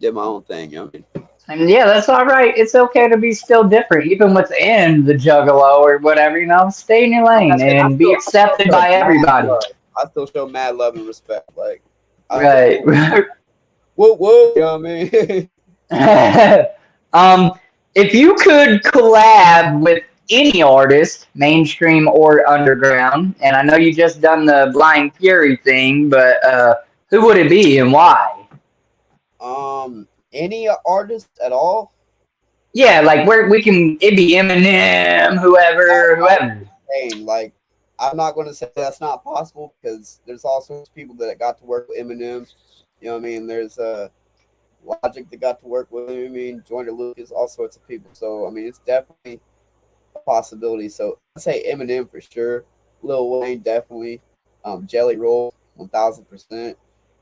did my own thing. You know what I mean? and yeah, that's all right. It's okay to be still different, even within the juggalo or whatever. Stay in your lane I and be still accepted show by mad everybody. love. I still show mad love and respect. Like I was like, Right. whoop whoop. You know what I mean? um, if you could collab with any artist, mainstream or underground, and I know you just done the Blind Fury thing, but who would it be and why? Any artist at all? Yeah, like where we can, it'd be Eminem, whoever. Saying like, I'm not going to say that's not possible because there's all sorts of people that got to work with Eminem. You know what I mean? There's Logic that got to work with him. I mean, Joyner Lucas, all sorts of people. So I mean, it's definitely a possibility. So I'd say Eminem for sure. Lil Wayne definitely. Jelly Roll 1000%.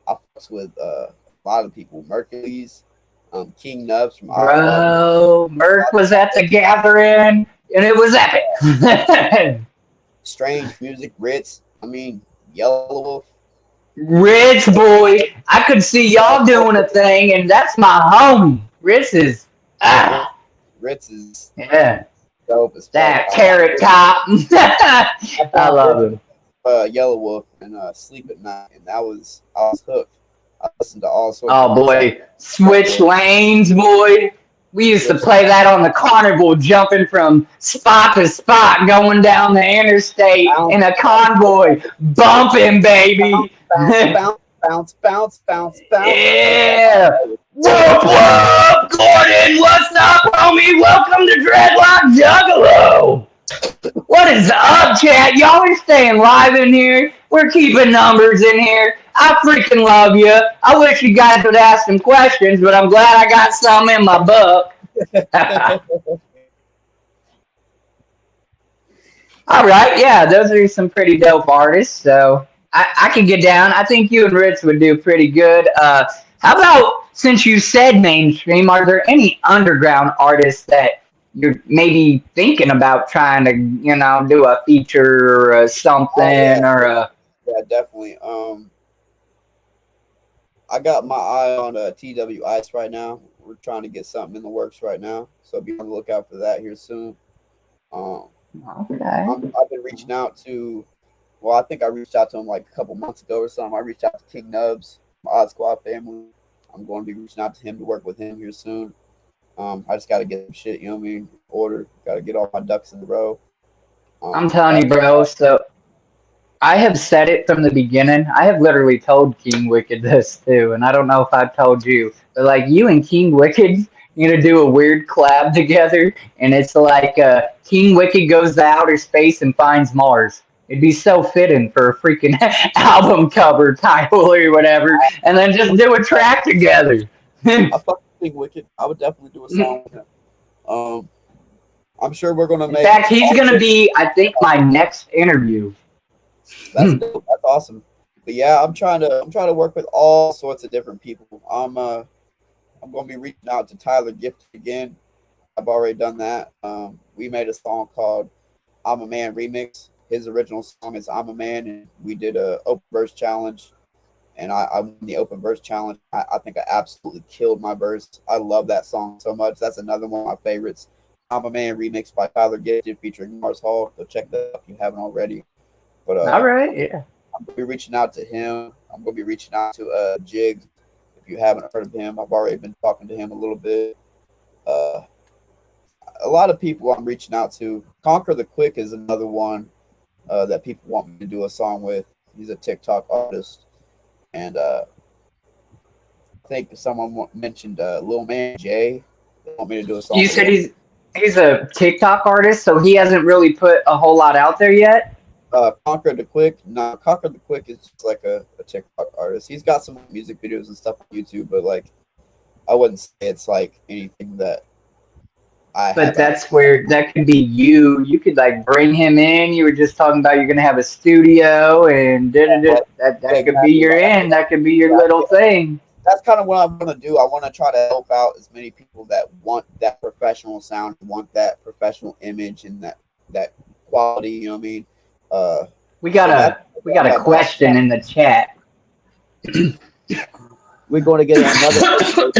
I fucks with a lot of people. Mercury's, King Nubs from Oswald. Bro, Merc was at the gathering, and it was epic. Strange Music, Ritz. I mean, Yellow Wolf. Rich boy, I could see y'all doing a thing, and that's my homie. Rich is Yeah, ah Ritz is yeah, dope as fuck. that carrot top. I I found love Ritz, him. Yellow Wolf and Sleep at Night, and I was hooked. I listened to all sorts of Oh Ritz songs. boy, switch lanes, boy. We used to Switch, play that on the carnival, jumping from spot to spot, going down the interstate bounce, in a convoy, bumping, bounce, baby. bounce, bounce, bounce, bounce, bounce, bounce. Yeah. Whoop whoop, Gordon. What's up, homie? Welcome to Dreadlockjuggalo. What is up, chat? Y'all are staying live in here. We're keeping numbers in here. I freaking love you. I wish you guys would ask some questions, but I'm glad I got some in my book. All right, yeah, those are some pretty dope artists. So I could get down. I think you and Rich would do pretty good. How about since you said mainstream, are there any underground artists that you're maybe thinking about trying to, do a feature or Oh yeah, something or a yeah, definitely. I got my eye on TW Ice right now. We're trying to get something in the works right now, so be on the lookout for that here soon. Um, okay. I've been reaching out to. Well, I think I reached out to him like a couple months ago or something. I reached out to King Nubs, my Odd Squad family. I'm going to be reaching out to him to work with him here soon. I just got to get some shit, you know what I mean? Order. Got to get all my ducks in a row. I'm telling you, That's bro. So I have said it from the beginning. I have literally told King Wicked this too, and I don't know if I've told you, but like you and King Wicked, do a weird collab together, and it's like King Wicked goes to outer space and finds Mars. It'd be so fitting for a freaking album cover title or whatever, and then just do a track together. I fucking think Wicked. I would definitely do a song with him. Um, I'm sure we're gonna In make. fact, he's gonna be, I think, my next interview. That's dope. That's awesome. But yeah, I'm trying to work with all sorts of different people. I'm gonna be reaching out to Tyler Gift again. I've already done that. We made a song called "I'm a Man" remix. His original song is "I'm a Man," and we did a open verse challenge, and I won the open verse challenge. I think I absolutely killed my verse. I love that song so much. That's another one of my favorites. "I'm a Man" remix by Tyler Gifted featuring Mars Hall. Go check that out if you haven't already. But All right, yeah. I'm gonna be reaching out to him. I'm gonna be reaching out to Jigs. If you haven't heard of him, I've already been talking to him a little bit. Uh, a lot of people I'm reaching out to. Conquer the Quick is another one that people want me to do a song with. He's a TikTok artist, and I think someone mentioned Lil Man Jay They want me to do a song You with said them. he's a TikTok artist, so he hasn't really put a whole lot out there yet. Conquer the Quick. No, Conquer the Quick is just like a TikTok artist. He's got some music videos and stuff on YouTube, but like I wouldn't say it's like anything that I But have out. that's where that could be you. You could like bring him in. You were just talking about you're gonna have a studio and da-da-da. Yeah, That could be exactly. your end. That could be your little thing. That's kind of what I want to do. I want to try to help out as many people that want that professional sound, want that professional image, and that quality. You know what I mean? Uh, We got so that's a question in the chat. we're going to get another.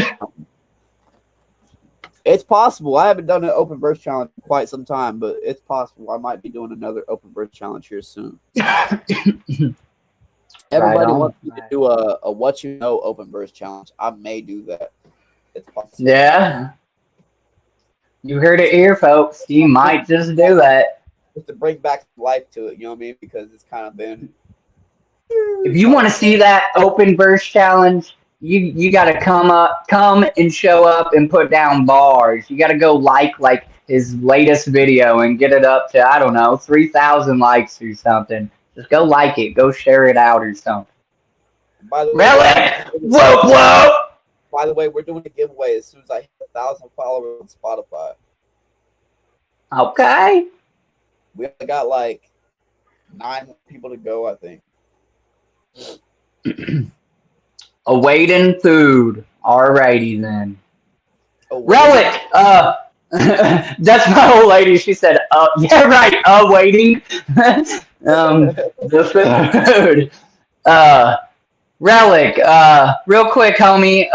It's possible. I haven't done an open verse challenge in quite some time, but it's possible. I might be doing another open verse challenge here soon. Everybody wants me to do a what you know open verse challenge. I may do that. It's possible. Yeah. You heard it here, folks. You might just do that. Just to bring back life to it, you know what I mean? Because it's kind of been. If you want to see that open verse challenge, you got to come and show up and put down bars. You got to go like his latest video and get it up to, I don't know, 3,000 likes or something. Just go like it, go share it out or something. By the way, Relic, whoa, whoa. By the way, we're doing a giveaway as soon as I hit 1,000 followers on Spotify. Okay. We only got like 9 people to go, I think. Awaiting food. Alrighty then. Awaiting. Relic, that's my old lady. She said, yeah, right, waiting. The food. Relic, real quick, homie,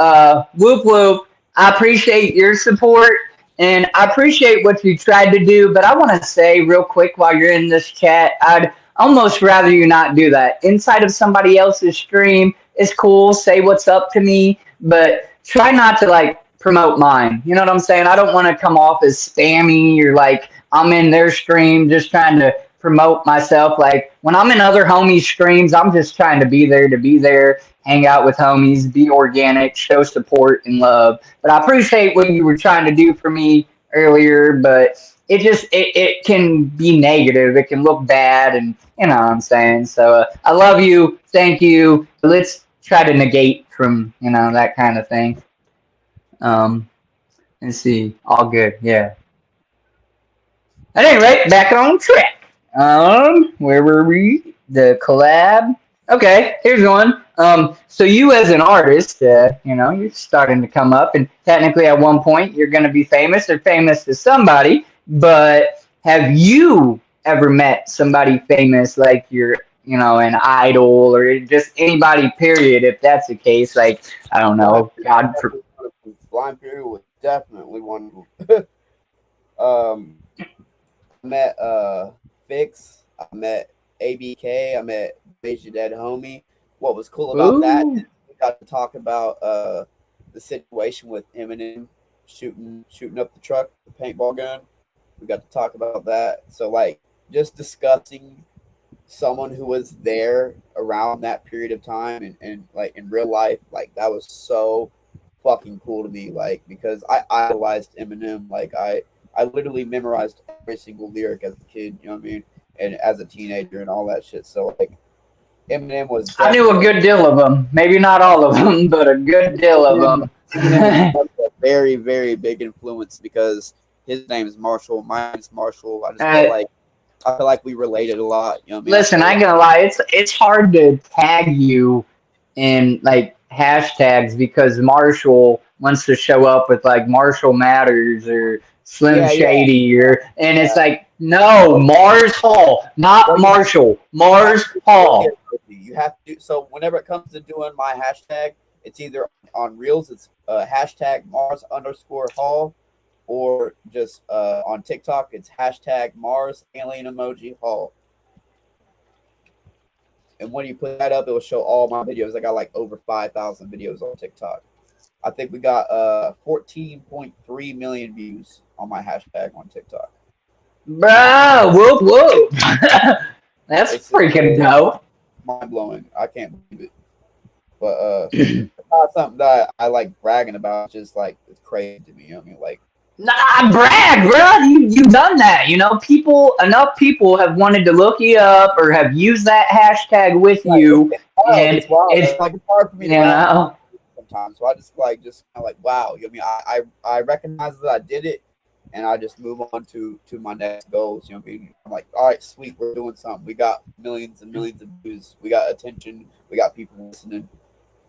whoop whoop. I appreciate your support and I appreciate what you tried to do, but I want to say real quick while you're in this chat, I'd almost rather you not do that. Inside of somebody else's stream, it's cool, say what's up to me, but try not to like promote mine. You know what I'm saying? I don't want to come off as spammy or like I'm in their stream just trying to promote myself. Like when I'm in other homies' streams, I'm just trying to be there, hang out with homies, be organic, show support and love. But I appreciate what you were trying to do for me earlier, but it can be negative. It can look bad, and you know what I'm saying. So I love you. Thank you. Let's try to negate from that kind of thing. Let's see. All good. Yeah. At any rate, back on track. Where were we? The collab. Okay, here's one. So you as an artist, you're starting to come up, and technically at one point you're going to be famous or famous to somebody. But have you ever met somebody famous, like you're, an idol or just anybody? Period. If that's the case, like I don't know, God. Blind Fury was definitely wonderful. I met Fix, I met ABK, I met Major Dead Homie. What was cool about that is we got to talk about the situation with Eminem shooting up the truck, the paintball gun. We got to talk about that. So like just discussing someone who was there around that period of time and like in real life, like that was so fucking cool to me, like because I idolized Eminem. Like I literally memorized every single lyric as a kid, you know what I mean, and as a teenager and all that shit. So like Eminem was. I knew a good deal of them. Maybe not all of them, but a good deal of them. Eminem was a very, very big influence because his name is Marshall. Mine's Marshall. I feel like we related a lot. You know what I mean? Listen, I ain't gonna lie. It's hard to tag you in like hashtags because Marshall wants to show up with like Marshall Matters or Slim Shady and it's like no, Mars Hall, not Marshall, Mars Hall. You have to. So whenever it comes to doing my hashtag, it's either on Reels, it's hashtag Mars_Hall, or just on TikTok, it's hashtag Mars alien emoji Hall. And when you put that up, it will show all my videos. I got like over 5,000 videos on TikTok. I think we got 14.3 million views on my hashtag on TikTok. Bro, whoop whoop. That's freaking dope. Mind blowing. I can't believe it. But not something that I like bragging about. It's just like it's crazy to me. You know what I mean? Like, Nah, brag, bro. You done that. You know, enough people have wanted to look you up or have used that hashtag with you, it's wild. and It's wild. it's Like it's hard for me you to wrap know, sometimes. So I just kind of like, wow. You know what I mean? I recognize that I did it, and I just move on to my next goals. You know what I mean? I'm like, all right, sweet, we're doing something. We got millions and millions of views. We got attention. We got people listening.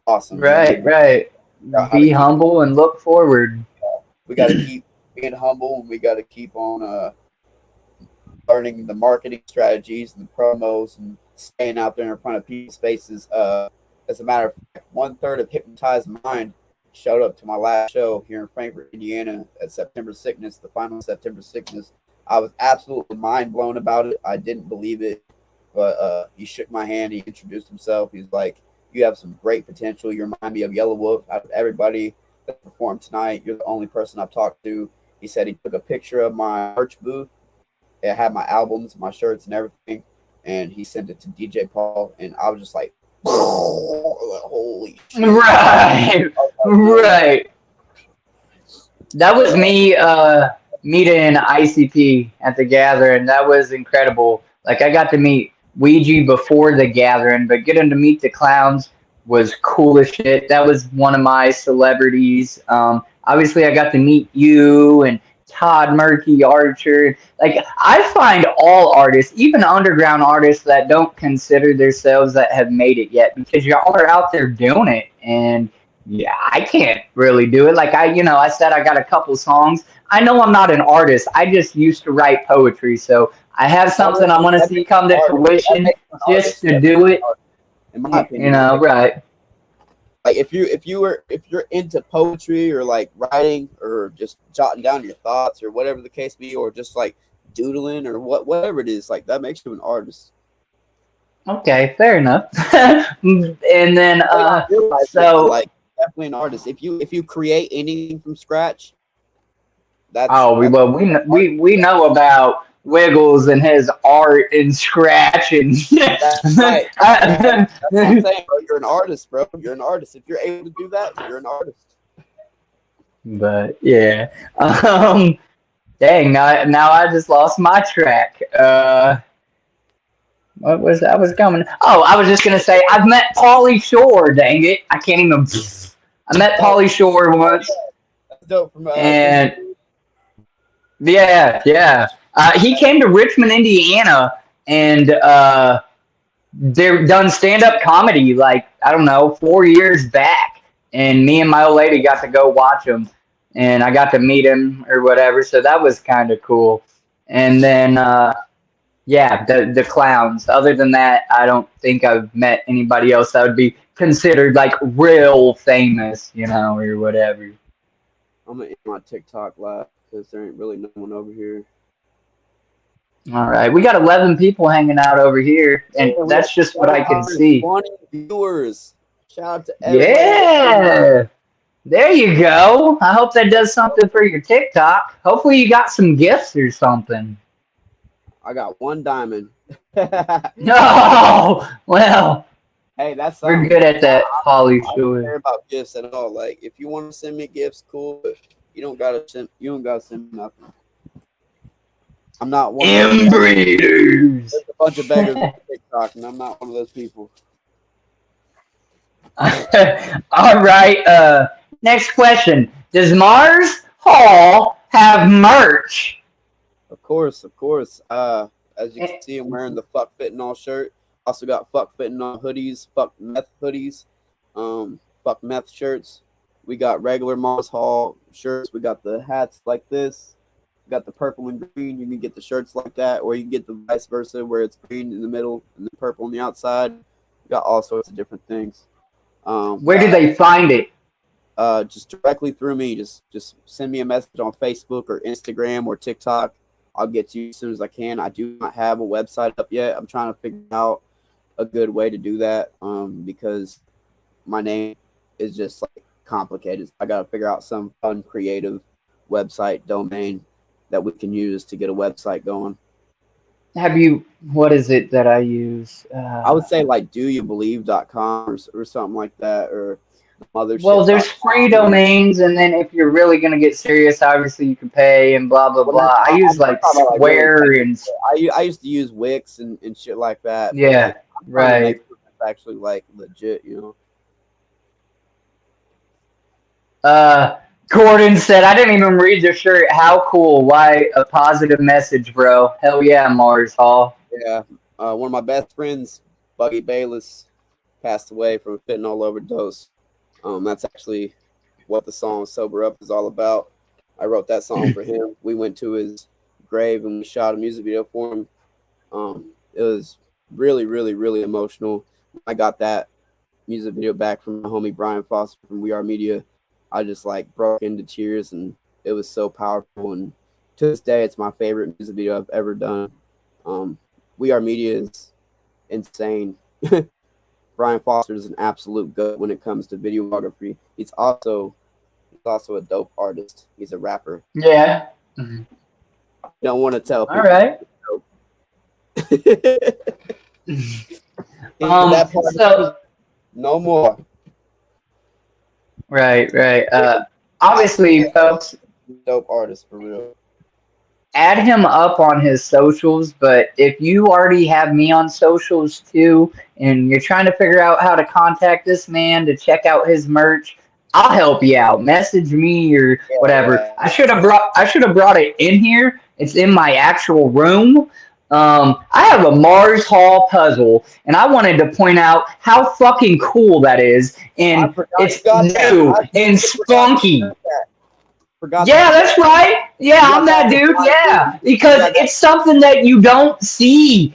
Awesome. You know what I right, mean? right. How to Be keep. humble and look forward. We got to keep being humble, and we got to keep on learning the marketing strategies and the promos and staying out there in front of people's faces. As a matter of fact, 1/3 of Hypnotized Mind showed up to my last show here in Frankfort, Indiana at September Sickness, the final September Sickness. I was absolutely mind blown about it. I didn't believe it, but he shook my hand. He introduced himself. He's like, "You have some great potential. You remind me of Yellow Wolf. Out of everybody that performed tonight, you're the only person I've talked to." He said he took a picture of my merch booth. It had my albums, my shirts, and everything, and he sent it to DJ Paul, and I was just like, "Holy shit!" Right, right. That was me meeting ICP at the gathering. That was incredible. Like I got to meet Ouija before the gathering, but getting to meet the clowns was cool as shit. That was one of my celebrities. Obviously, I got to meet you and Todd Murphy Archer. Like I find all artists, even underground artists that don't consider themselves that have made it yet, because y'all are out there doing it and yeah, I can't really do it. Like I said I got a couple songs. I know I'm not an artist. I just used to write poetry, so I have something I want to That see makes come to that fruition makes an just artist. to do it. In my You opinion, know, right? like if you're into poetry or like writing or just jotting down your thoughts or whatever the case be, or just like doodling or whatever it is, like that makes you an artist. Okay, fair enough. And then You may not realize it, but so like definitely an artist. If you create anything from scratch, oh, that's art. we know about Wiggles and his art and scratch and That's right. That's what I'm saying, bro. You're an artist, bro. You're an artist. If you're able to do that, you're an artist. but yeah. Um Dang, now I just lost my track. What was I was coming? Oh, I was just gonna say I've met Pauly Shore. Dang it, I can't even. I met Oh, Pauly Shore once, that's dope from and yeah, yeah. He came to Richmond, Indiana, and they're done stand up comedy like I don't know 4 years back, and me and my old lady got to go watch him, and I got to meet him or whatever. So that was kind of cool. And then yeah, the clowns. Other than that, I don't think I've met anybody else that would be considered like real famous, or whatever. I'm gonna end my TikTok live because there ain't really no one over here. All right, we got 11 people hanging out over here, and Yeah, we got that's just what I can see. 720 viewers. Shout out to everybody. Yeah, there you go. I hope that does something for your TikTok. Hopefully, you got some gifts or something. I got one diamond. No, well, Hey, that's we're something. good at that, Polly I don't care Shore. about gifts at all. Like, if you want to send me gifts, cool. But you don't gotta send me nothing. I'm not one of those. Inbreeders. There's a bunch of beggars on TikTok, and I'm not one of those people. All right. Next question. Does Mars Hall have merch? Of course, of course. As you can see, I'm wearing the fuck fitting all shirt. Also got fuck fitting all hoodies, fuck meth hoodies, fuck meth shirts. We got regular Mars Hall shirts. We got the hats like this. We got the purple and green. You can get the shirts like that, or you can get the vice versa, where it's green in the middle and the purple on the outside. We got all sorts of different things. Where do they find it? Just directly through me. Just send me a message on Facebook or Instagram or TikTok. I'll get to you as soon as I can. I do not have a website up yet. I'm trying to figure out a good way to do that because my name is just like complicated. I got to figure out some fun, creative website domain that we can use to get a website going. What is it that I use? I would say like doyoubelieve.com or something like that. Or Well, there's free domains, and then if you're really gonna get serious, obviously you can pay and blah blah blah. I use like Square and I used to use Wix and shit like that. But yeah, like, I'm trying to make right. something that's actually like legit, you know. Gordon said, I didn't even read your shirt. How cool. Why a positive message, bro? Hell yeah, Mars Hall. Yeah. One of my best friends, Buggy Bayless, passed away from a fentanyl overdose. That's actually what the song "Sober Up" is all about. I wrote that song for him. We went to his grave and we shot a music video for him. It was really, really, really emotional. I got that music video back from my homie Brian Foster from We Are Media. I just like broke into tears, and it was so powerful. And to this day, it's my favorite music video I've ever done. We Are Media is insane. Brian Foster is an absolute goat when it comes to videography. He's also a dope artist. He's a rapper. Yeah. Don't want to tell people. All right. So no more. Right. Obviously, folks, dope artist for real. Add him up on his socials, but if you already have me on socials too, and you're trying to figure out how to contact this man to check out his merch, I'll help you out. Message me or whatever. Yeah. I should have brought it in here. It's in my actual room. I have a Mars Hall puzzle, and I wanted to point out how fucking cool that is, and it's new and spunky. Yeah, that's right. Yeah, I'm that dude. Yeah, because it's something that you don't see.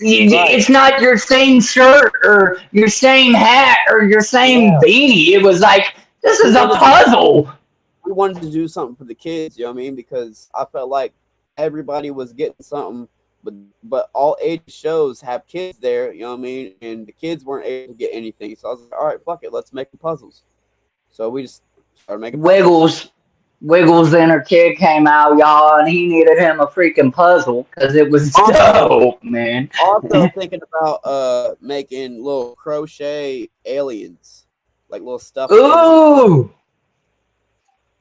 It's not your same shirt or your same hat or your same beanie. It was like, this is a puzzle. We wanted to do something for the kids, you know what I mean? Because I felt like everybody was getting something, but all age shows have kids there, you know what I mean? And the kids weren't able to get anything. So I was like, all right, fuck it, let's make the puzzles. So we just started making puzzles. Wiggles' inner kid came out, y'all, and he needed him a freaking puzzle because it was dope, man. Also thinking about making little crochet aliens, like little stuff. Ooh!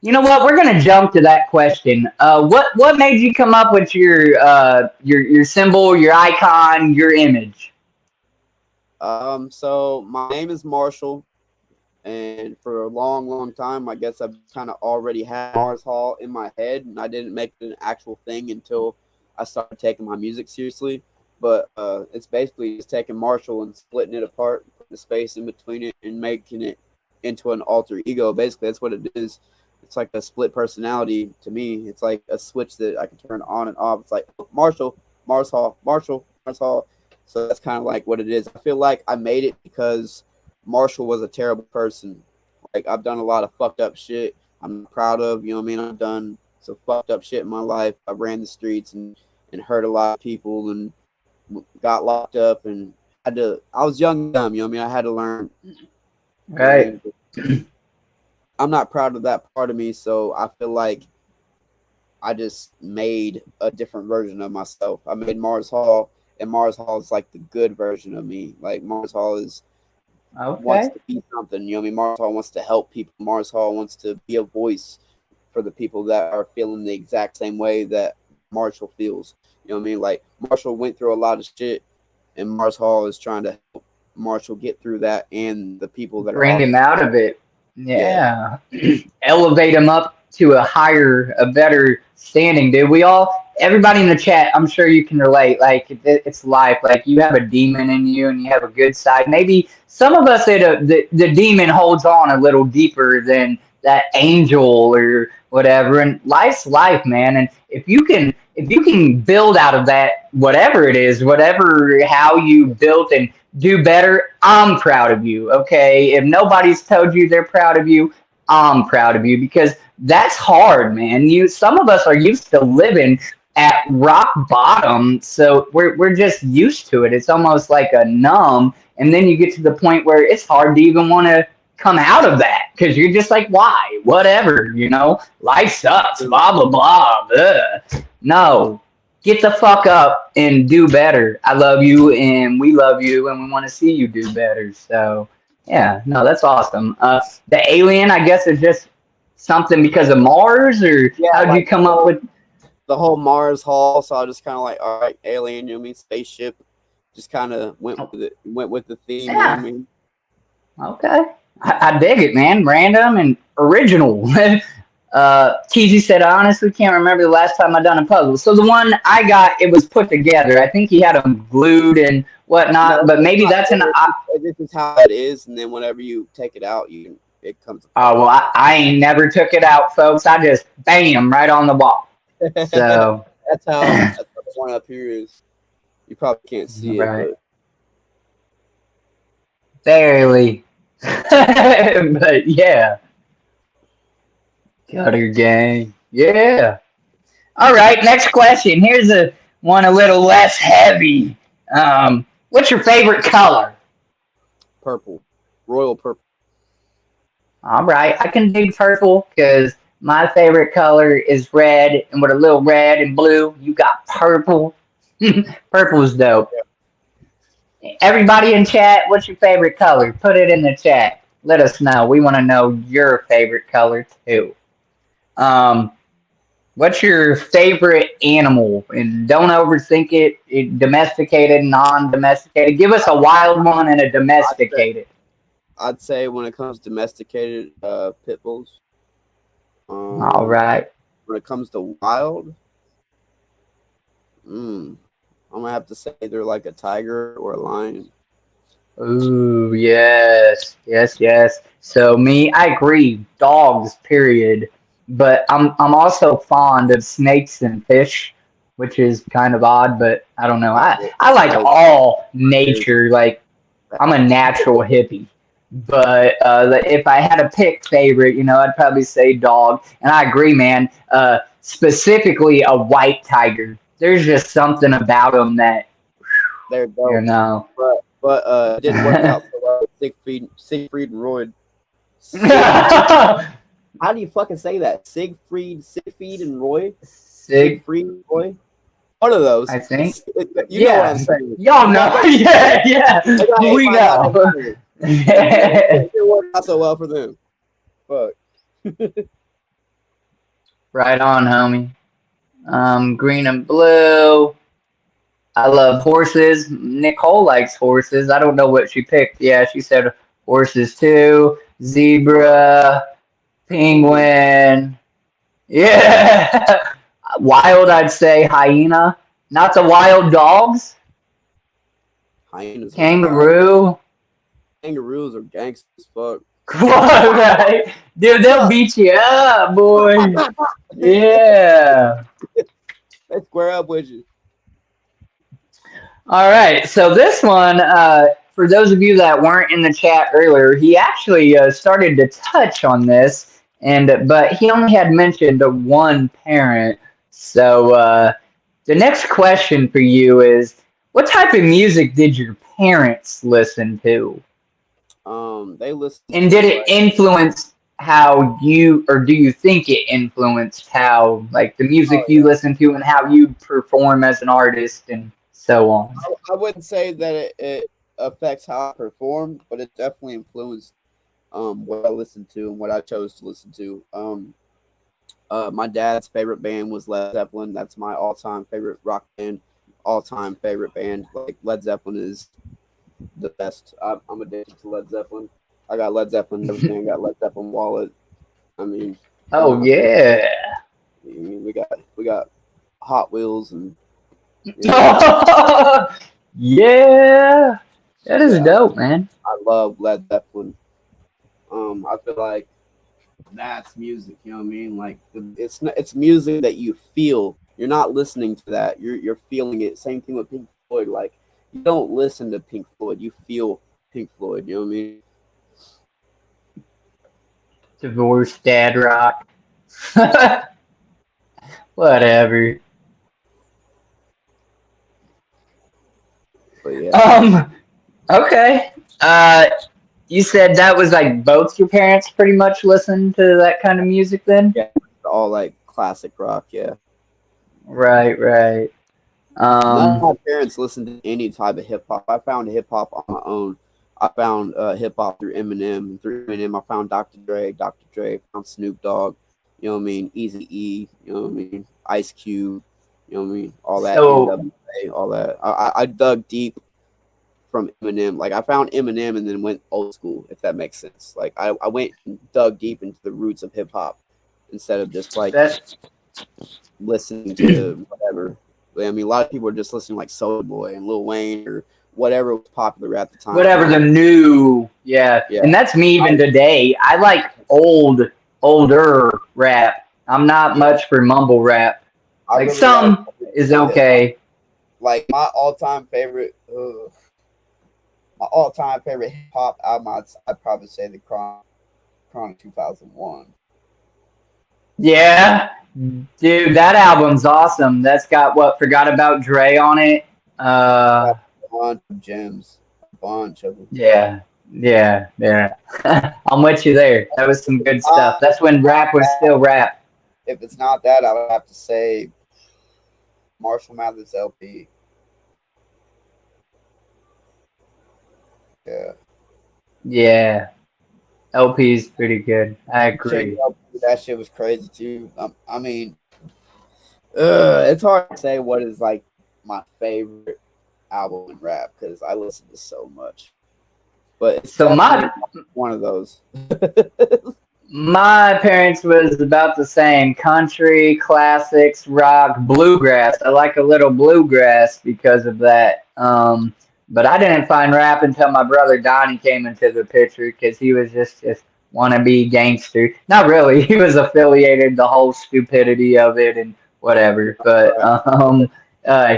You know what? We're gonna jump to that question. What made you come up with your symbol, your icon, your image? So my name is Marshall. And for a long, long time, I guess I've kind of already had Mars Hall in my head, and I didn't make it an actual thing until I started taking my music seriously. But it's basically just taking Marshall and splitting it apart, putting the space in between it, and making it into an alter ego. Basically, that's what it is. It's like a split personality to me. It's like a switch that I can turn on and off. It's like Marshall, Mars Hall, Marshall, Mars Hall. So that's kind of like what it is. I feel like I made it because Marshall was a terrible person. Like, I've done a lot of fucked up shit I'm proud of, you know what I mean? I've done some fucked up shit in my life. I ran the streets and hurt a lot of people and got locked up and I was young and dumb, you know what I mean? I had to learn. Right. I'm not proud of that part of me, so I feel like I just made a different version of myself. I made Mars Hall, and Mars Hall is like the good version of me. Like, Mars Hall is wants to be something, you know what I mean? Mars Hall wants to help people. Mars Hall wants to be a voice for the people that are feeling the exact same way that Marshall feels. You know what I mean? Like, Marshall went through a lot of shit, and Mars Hall is trying to help Marshall get through that, and the people that bring him out of it. Yeah. Elevate him up to a better standing, dude. Everybody in the chat, I'm sure you can relate. Like, it's life. Like, you have a demon in you and you have a good side. Maybe some of us, the demon holds on a little deeper than that angel or whatever. And life's life, man. And if you can build out of that, whatever it is, how you built and do better, I'm proud of you. Okay. If nobody's told you they're proud of you, I'm proud of you, because that's hard, man. Some of us are used to living at rock bottom, so we're just used to it. It's almost like a numb, and then you get to the point where it's hard to even want to come out of that, because you're just like, why? Whatever, life sucks, blah blah blah. Ugh. No, get the fuck up and do better. I love you, and we love you, and we want to see you do better. So Yeah, no, that's awesome. The alien, I guess, is just something because of Mars, or Yeah, how'd you like come up with? the whole Mars haul. So I just kind of like, all right, alien. You know what I mean? Spaceship. Just kind of went Oh, with it. Went with the theme. You know what I yeah, mean? okay. I dig it, man. Random and original. TZ said, I honestly can't remember the last time I done a puzzle. So the one I got, it was put together. I think he had them glued and whatnot, No, but it's maybe not. that's an. This is how it is, and then whenever you take it out, it comes Oh, apart. well, I ain't never took it out, folks. I just bam right on the wall. So, That's how the one up here is. You probably can't see it, right, but barely. But yeah, gutter gang. Yeah. All right, next question. Here's a one a little less heavy. What's your favorite color? purple, royal purple. All right, I can dig purple because my favorite color is red, and with a little red and blue, you got purple. Purple's dope. Everybody in chat, what's your favorite color? Put it in the chat. Let us know. We want to know your favorite color too. Um, what's your favorite animal? And don't overthink it. Domesticated, non-domesticated. Give us a wild one and a I'd say, domesticated. I'd say when it comes to domesticated pit bulls. All Um, right. when it comes to wild, I'm gonna have to say they're like a tiger or a lion. Ooh, yes, yes, yes. So me, I agree. Dogs, period. But I'm also fond of snakes and fish, which is kind of odd, but I don't know. I like Those all bears. nature. Like I'm a natural hippie. But if I had to pick favorite, I'd probably say dog. And I agree, man. Specifically a white tiger. There's just something about them that They're you dope. know. But it didn't work out so well with Siegfried and Roy. Siegfried. How do you fucking say that? Siegfried and Roy? Sig, Siegfried and Roy? One of those. I think. You know what I'm Yeah. saying. Y'all know. Yeah, I yeah. got We A5 know. it didn't work out so well for them. Fuck. Right on, homie. Green and blue. I love horses. Nicole likes horses. I don't know what she picked. Yeah, she said horses too. Zebra, Penguin. penguin. Yeah. Wild, I'd say hyena. Not the wild dogs. Hyenas are wild. Kangaroo. Kangaroos are gangsters as fuck. Right? Dude, they'll beat you up, boy. Yeah. They square up with you. All right. So this one, for those of you that weren't in the chat earlier, he actually started to touch on this, but he only had mentioned one parent. So the next question for you is, what type of music did your parents listen to? They listen And did to it influence how you, or do you think it influenced how, like, the music oh you yeah. listen to and how you perform as an artist and so on? I wouldn't say that it affects how I perform, but it definitely influenced what I listened to and what I chose to listen to. My dad's favorite band was Led Zeppelin. That's my all-time favorite rock band, all-time favorite band. Like Led Zeppelin is the best. I'm addicted to Led Zeppelin. I got Led Zeppelin and everything. I got Led Zeppelin wallet. I mean, you Oh know, yeah. I mean, we got Hot Wheels and Yeah. That is yeah, dope, man. I love Led Zeppelin. I feel like that's music. You know what I mean? Like it's music that you feel. You're not listening to that. You're feeling it. Same thing with Pink Floyd. Like you don't listen to Pink Floyd. You feel Pink Floyd. You know what I mean? Divorced dad rock. Whatever. But yeah, Okay. You said that was like both your parents pretty much listened to that kind of music then? yeah, all like classic rock. Yeah. Right, right. None of Um, my parents listened to any type of hip hop. I found hip hop on my own. I found hip hop through Eminem, and through Eminem, I found Dr. Dre, found Snoop Dogg, you know what I mean, Easy E, you know what I mean, Ice Cube, you know what I mean, all that So NWA, all that. I dug deep from Eminem. Like I found Eminem and then went old school, if that makes sense. Like I went and dug deep into the roots of hip hop instead of just like that's listening to whatever. I mean, a lot of people are just listening to like Soulja Boy and Lil Wayne or whatever was popular at the time. whatever the new, yeah. Yeah, And that's me even today. I like older rap. I'm not yeah. much for mumble rap. I Like really like some is okay. like my all-time favorite. My all-time favorite hip hop album, I'd probably say the Chronic 2001. Yeah, dude, that album's awesome. That's got what Forgot About Dre on it. Got a bunch of gems, a bunch of them. Yeah, yeah. I'm with you there. That was some good stuff. That's when rap was still rap. If it's not that, I would have to say Marshall Mathers LP. Yeah. Yeah, LP is pretty good. I agree. That shit was crazy too. I mean, it's hard to say what is like my favorite album in rap because I listen to so much. But it's So one of those. my parents was about the same: country, classics, rock, bluegrass. I like a little bluegrass because of that. But I didn't find rap until my brother Donnie came into the picture because he was just wannabe gangster. Not really. He was affiliated the whole stupidity of it and whatever. But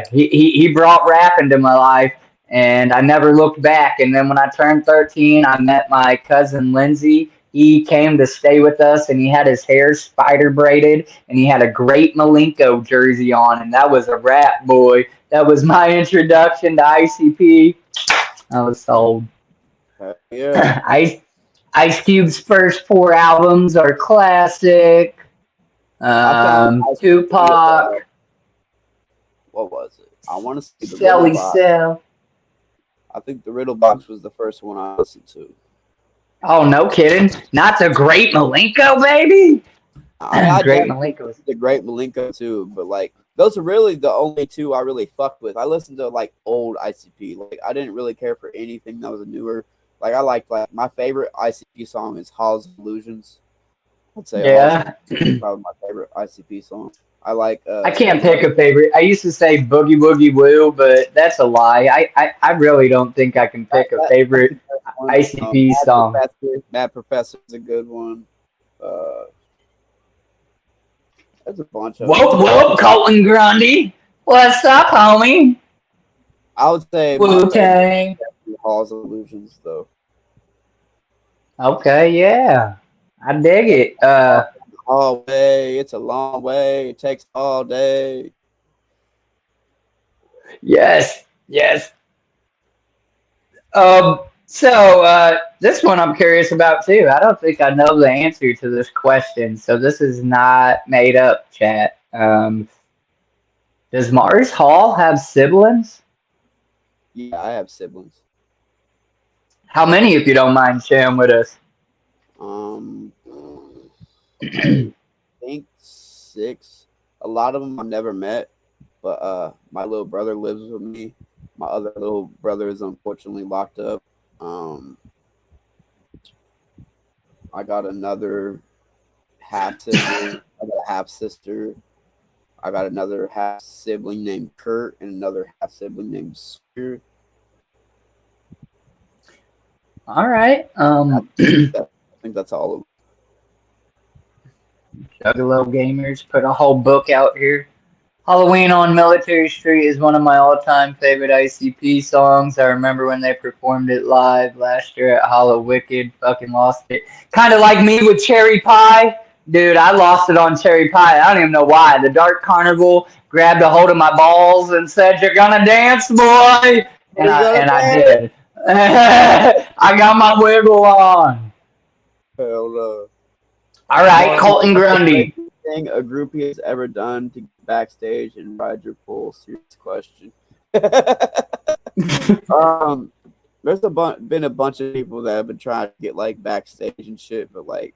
he brought rap into my life, and I never looked back. And then when I turned 13, I met my cousin Lindsay. He came to stay with us, and he had his hair spider braided, and he had a Great Malenko jersey on, and that was a rap boy. That was my introduction to ICP. I was sold. Yeah. Ice Cube's first 4 albums are classic. Tupac. What was it? I want to see the Shelly Riddle Box. Cell. I think the Riddle Box was the first one I listened to. Oh, no kidding. Not the Great Malenko, baby. Great Malenko. The Great Malenko too, but like those are really the only two I really fucked with. I listened to like old ICP. Like I didn't really care for anything that was newer. Like I like my favorite ICP song is Halls of Illusions. I'd say Yeah. probably my favorite ICP song. I like. I can't pick a favorite. I used to say Boogie Woogie Woo, but that's a lie. I really don't think I can pick a favorite ICP song. Mad Professor is a good one. There's a bunch of. Whoop, Colton Grundy. What's up, homie? I would say Wu-Tang. Halls of Illusions, though. Okay, yeah. I dig it. All way, it's a long way. It takes all day. Yes. So this one I'm curious about too. I don't think I know the answer to this question, so this is not made up, chat. Does Mars Hall have siblings? Yeah, I have siblings. How many, if you don't mind sharing with us? I think 6. A lot of them I've never met, but my little brother lives with me. My other little brother is unfortunately locked up. I got another half sibling. I got a half sister. I got another half sibling named Kurt and another half sibling named Spear. All right. I think that's all of them. Juggalo Gamers put a whole book out here. Halloween on Military Street is one of my all-time favorite ICP songs. I remember when they performed it live last year at Hollow Wicked. Fucking lost it. Kind of like me with Cherry Pie. Dude, I lost it on Cherry Pie. I don't even know why. The Dark Carnival grabbed a hold of my balls and said, "You're gonna dance, boy!" And I did. I got my wiggle on. Hell no. All right, Colton Grundy. Thing a groupie has ever done to get backstage and ride your pole? Serious question. There's been a bunch of people that have been trying to get like backstage and shit, but like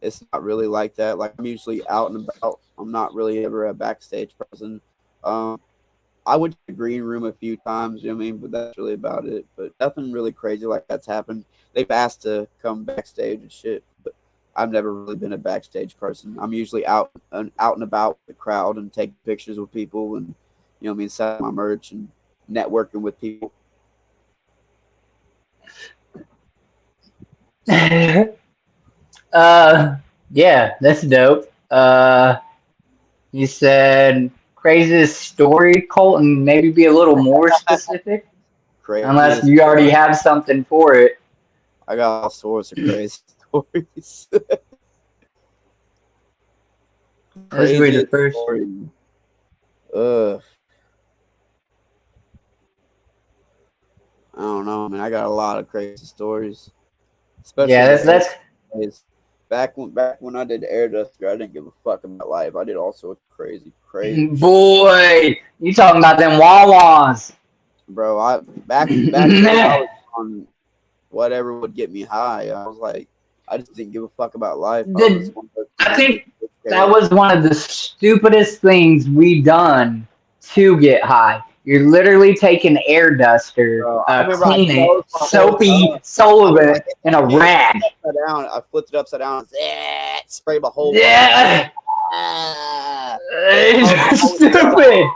it's not really like that. Like I'm usually out and about. I'm not really ever a backstage person. Um, I went to the green room a few times, you know what I mean, but that's really about it. But nothing really crazy like that's happened. They've asked to come backstage and shit, but I've never really been a backstage person. I'm usually out and about with the crowd and taking pictures with people and you know what I mean, selling my merch and networking with people. Yeah, that's dope. You said craziest story, Colton. Maybe be a little more specific, unless Craziest you already story. have something for it. I got all sorts of crazy stories. This will be the Craziest first. story. Uh, I don't know, man. I got a lot of crazy stories, especially Yeah, in the early that's days. Back when I did air duster, I didn't give a fuck about life. I did all sorts of crazy shit, boy. You talking about them Wawas? bro. I back then I was on whatever would get me high. I was like, I just didn't give a fuck about life. I was The, one of those I kids that think didn't that care. was one of the stupidest things we done to get high. You're literally taking air duster, Bro, I remember I clean it, closed my whole soapy, tongue. I was like, solvent, and a hey, rag. upside down. I flipped it upside down. Sprayed my whole fucking face. Yeah, Ah. Closed my it's whole shit. stupid.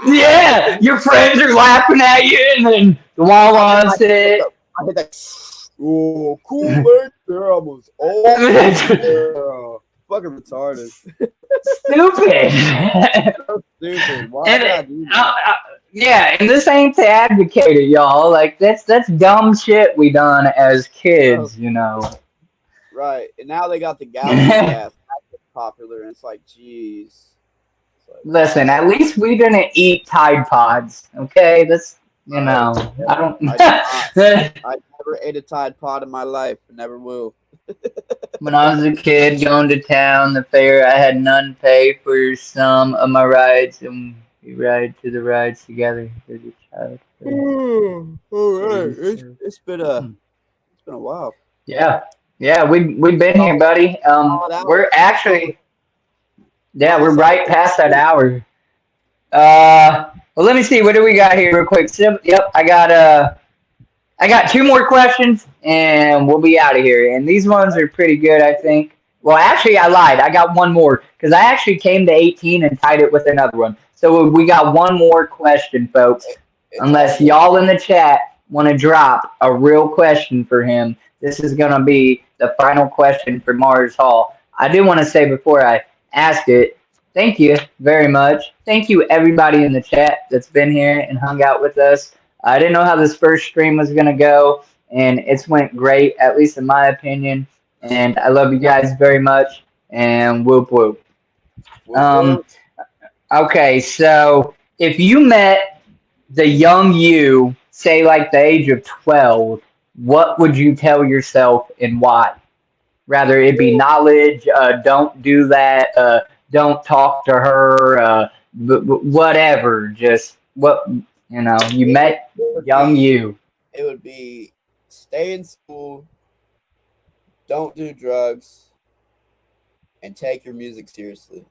Yeah, your friends are laughing at you, and then the I did Wawa's like it. I did like, oh, cool late there. I was oh yeah. Fucking retarded. Stupid. So stupid. Why And did I do that? uh, yeah, and this ain't to advocate it, y'all. Like that's dumb shit we done as Bro, kids, you know. right. And now they got the galaxy gas. That's popular, and it's like, jeez. It's like, Listen, why? at least we didn't eat Tide Pods, okay? That's you Right. know, Yeah, I don't. I did not. I never ate a Tide Pod in my life. Never will. When I was a kid going to town, the fair, I had none pay for some of my rides, and we ride to the rides together as a child. All right. So, It's been a while. yeah, yeah, we've been here, Solid, buddy. solid hour. We're actually, yeah, Nah, we're solid right past that hour. hour. Well, let me see. What do we got here, real quick? Yep, I got two more questions, and we'll be out of here. And these ones are pretty good, I think. Well, actually, I lied. I got one more because I actually came to 18 and tied it with another one. So we got one more question, folks. It's all Unless good. y'all in the chat want to drop a real question for him, this is going to be the final question for Mars Hall. I do want to say before I ask it, thank you very much. Thank you, everybody in the chat that's been here and hung out with us. I didn't know how this first stream was gonna go, and it's went great, at least in my opinion. And I love you guys very much. And whoop whoop. Whoop Um, whoop. okay, so if you met the young you, say like the age of 12, what would you tell yourself and why? Rather it be knowledge, don't do that, don't talk to her, whatever. Just what you It would, met it would young be you. it would be stay in school, don't do drugs, and take your music seriously.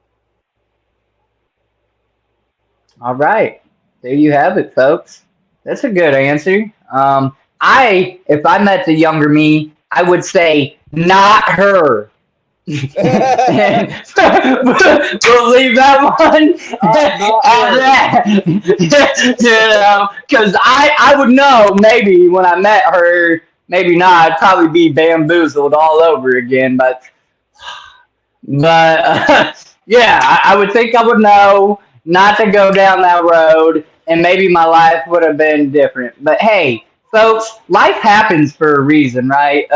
All right, there you have it, folks. That's a good answer. If I met the younger me, I would say not her. And we'll leave that one Not at her. that. Because I would know maybe when I met her, maybe not. I'd probably be bamboozled all over again. But yeah, I would think I would know not to go down that road, and maybe my life would have been different. But hey, folks, life happens for a reason, right?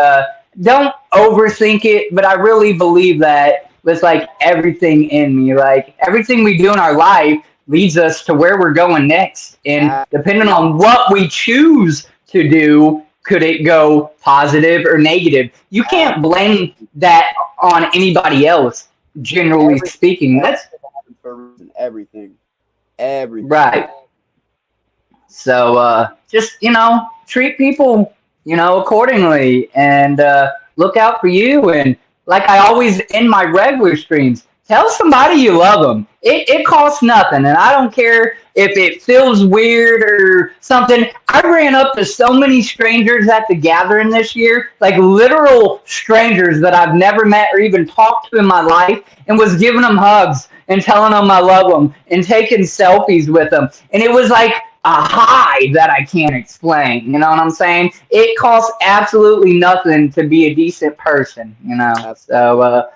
Don't overthink it, but I really believe that with like everything in me, like everything we do in our life leads us to where we're going next. And depending on what we choose to do, could it go positive or negative? You can't blame that on anybody else, generally Everything, speaking. That's everything happens for a reason. Everything. Everything. right. So just treat people, accordingly, and look out for you. And like I always end my regular streams, tell somebody you love them. It costs nothing, and I don't care if it feels weird or something. I ran up to so many strangers at the gathering this year, like literal strangers that I've never met or even talked to in my life, and was giving them hugs and telling them I love them and taking selfies with them. And it was like a high that I can't explain. You know what I'm saying? It costs absolutely nothing to be a decent person, So,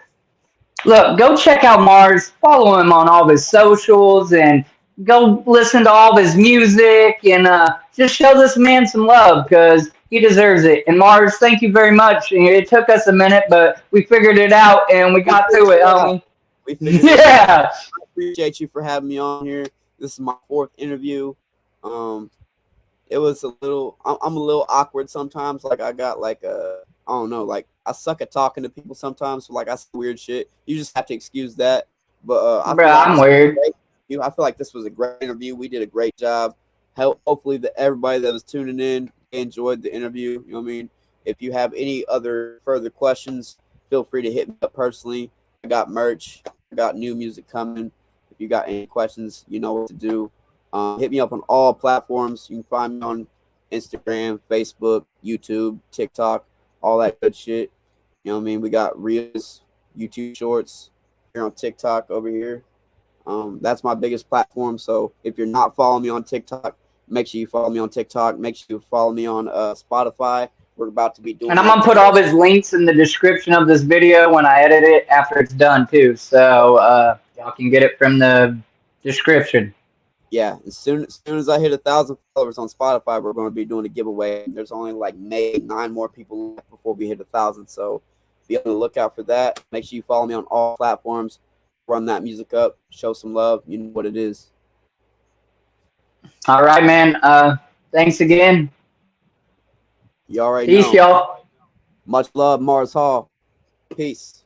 look, go check out Mars, follow him on all his socials, and go listen to all his music, and just show this man some love because he deserves it. And Mars, thank you very much. It took us a minute, but we figured it out and we got through it, homie. We figured it out. I appreciate you for having me on here. This is my 4th interview. It was I'm a little awkward sometimes. Like I got I don't know, like I suck at talking to people sometimes. So like I say weird shit. You just have to excuse that. But I'm weird. I feel like this was a great interview. We did a great job. Hopefully everybody that was tuning in enjoyed the interview. You know what I mean? If you have any other further questions, feel free to hit me up personally. I got merch. I got new music coming. If you got any questions, you know what to do. Hit me up on all platforms. You can find me on Instagram, Facebook, YouTube, TikTok, all that good shit. You know what I mean? We got Reels, YouTube Shorts here on TikTok over here. That's my biggest platform. So if you're not following me on TikTok, make sure you follow me on TikTok. Make sure you follow me on Spotify. We're about to be doing. And I'm gonna put all his links in the description of this video when I edit it after it's done too. So y'all can get it from the description. Yeah, as soon as I hit 1,000 followers on Spotify, we're going to be doing a giveaway. There's only like maybe 9 more people left before we hit 1,000, so be on the lookout for that. Make sure you follow me on all platforms. Run that music up, show some love. You know what it is. All right, man. Thanks again. You already know. Peace, y'all. Much love, Mars Hall. Peace.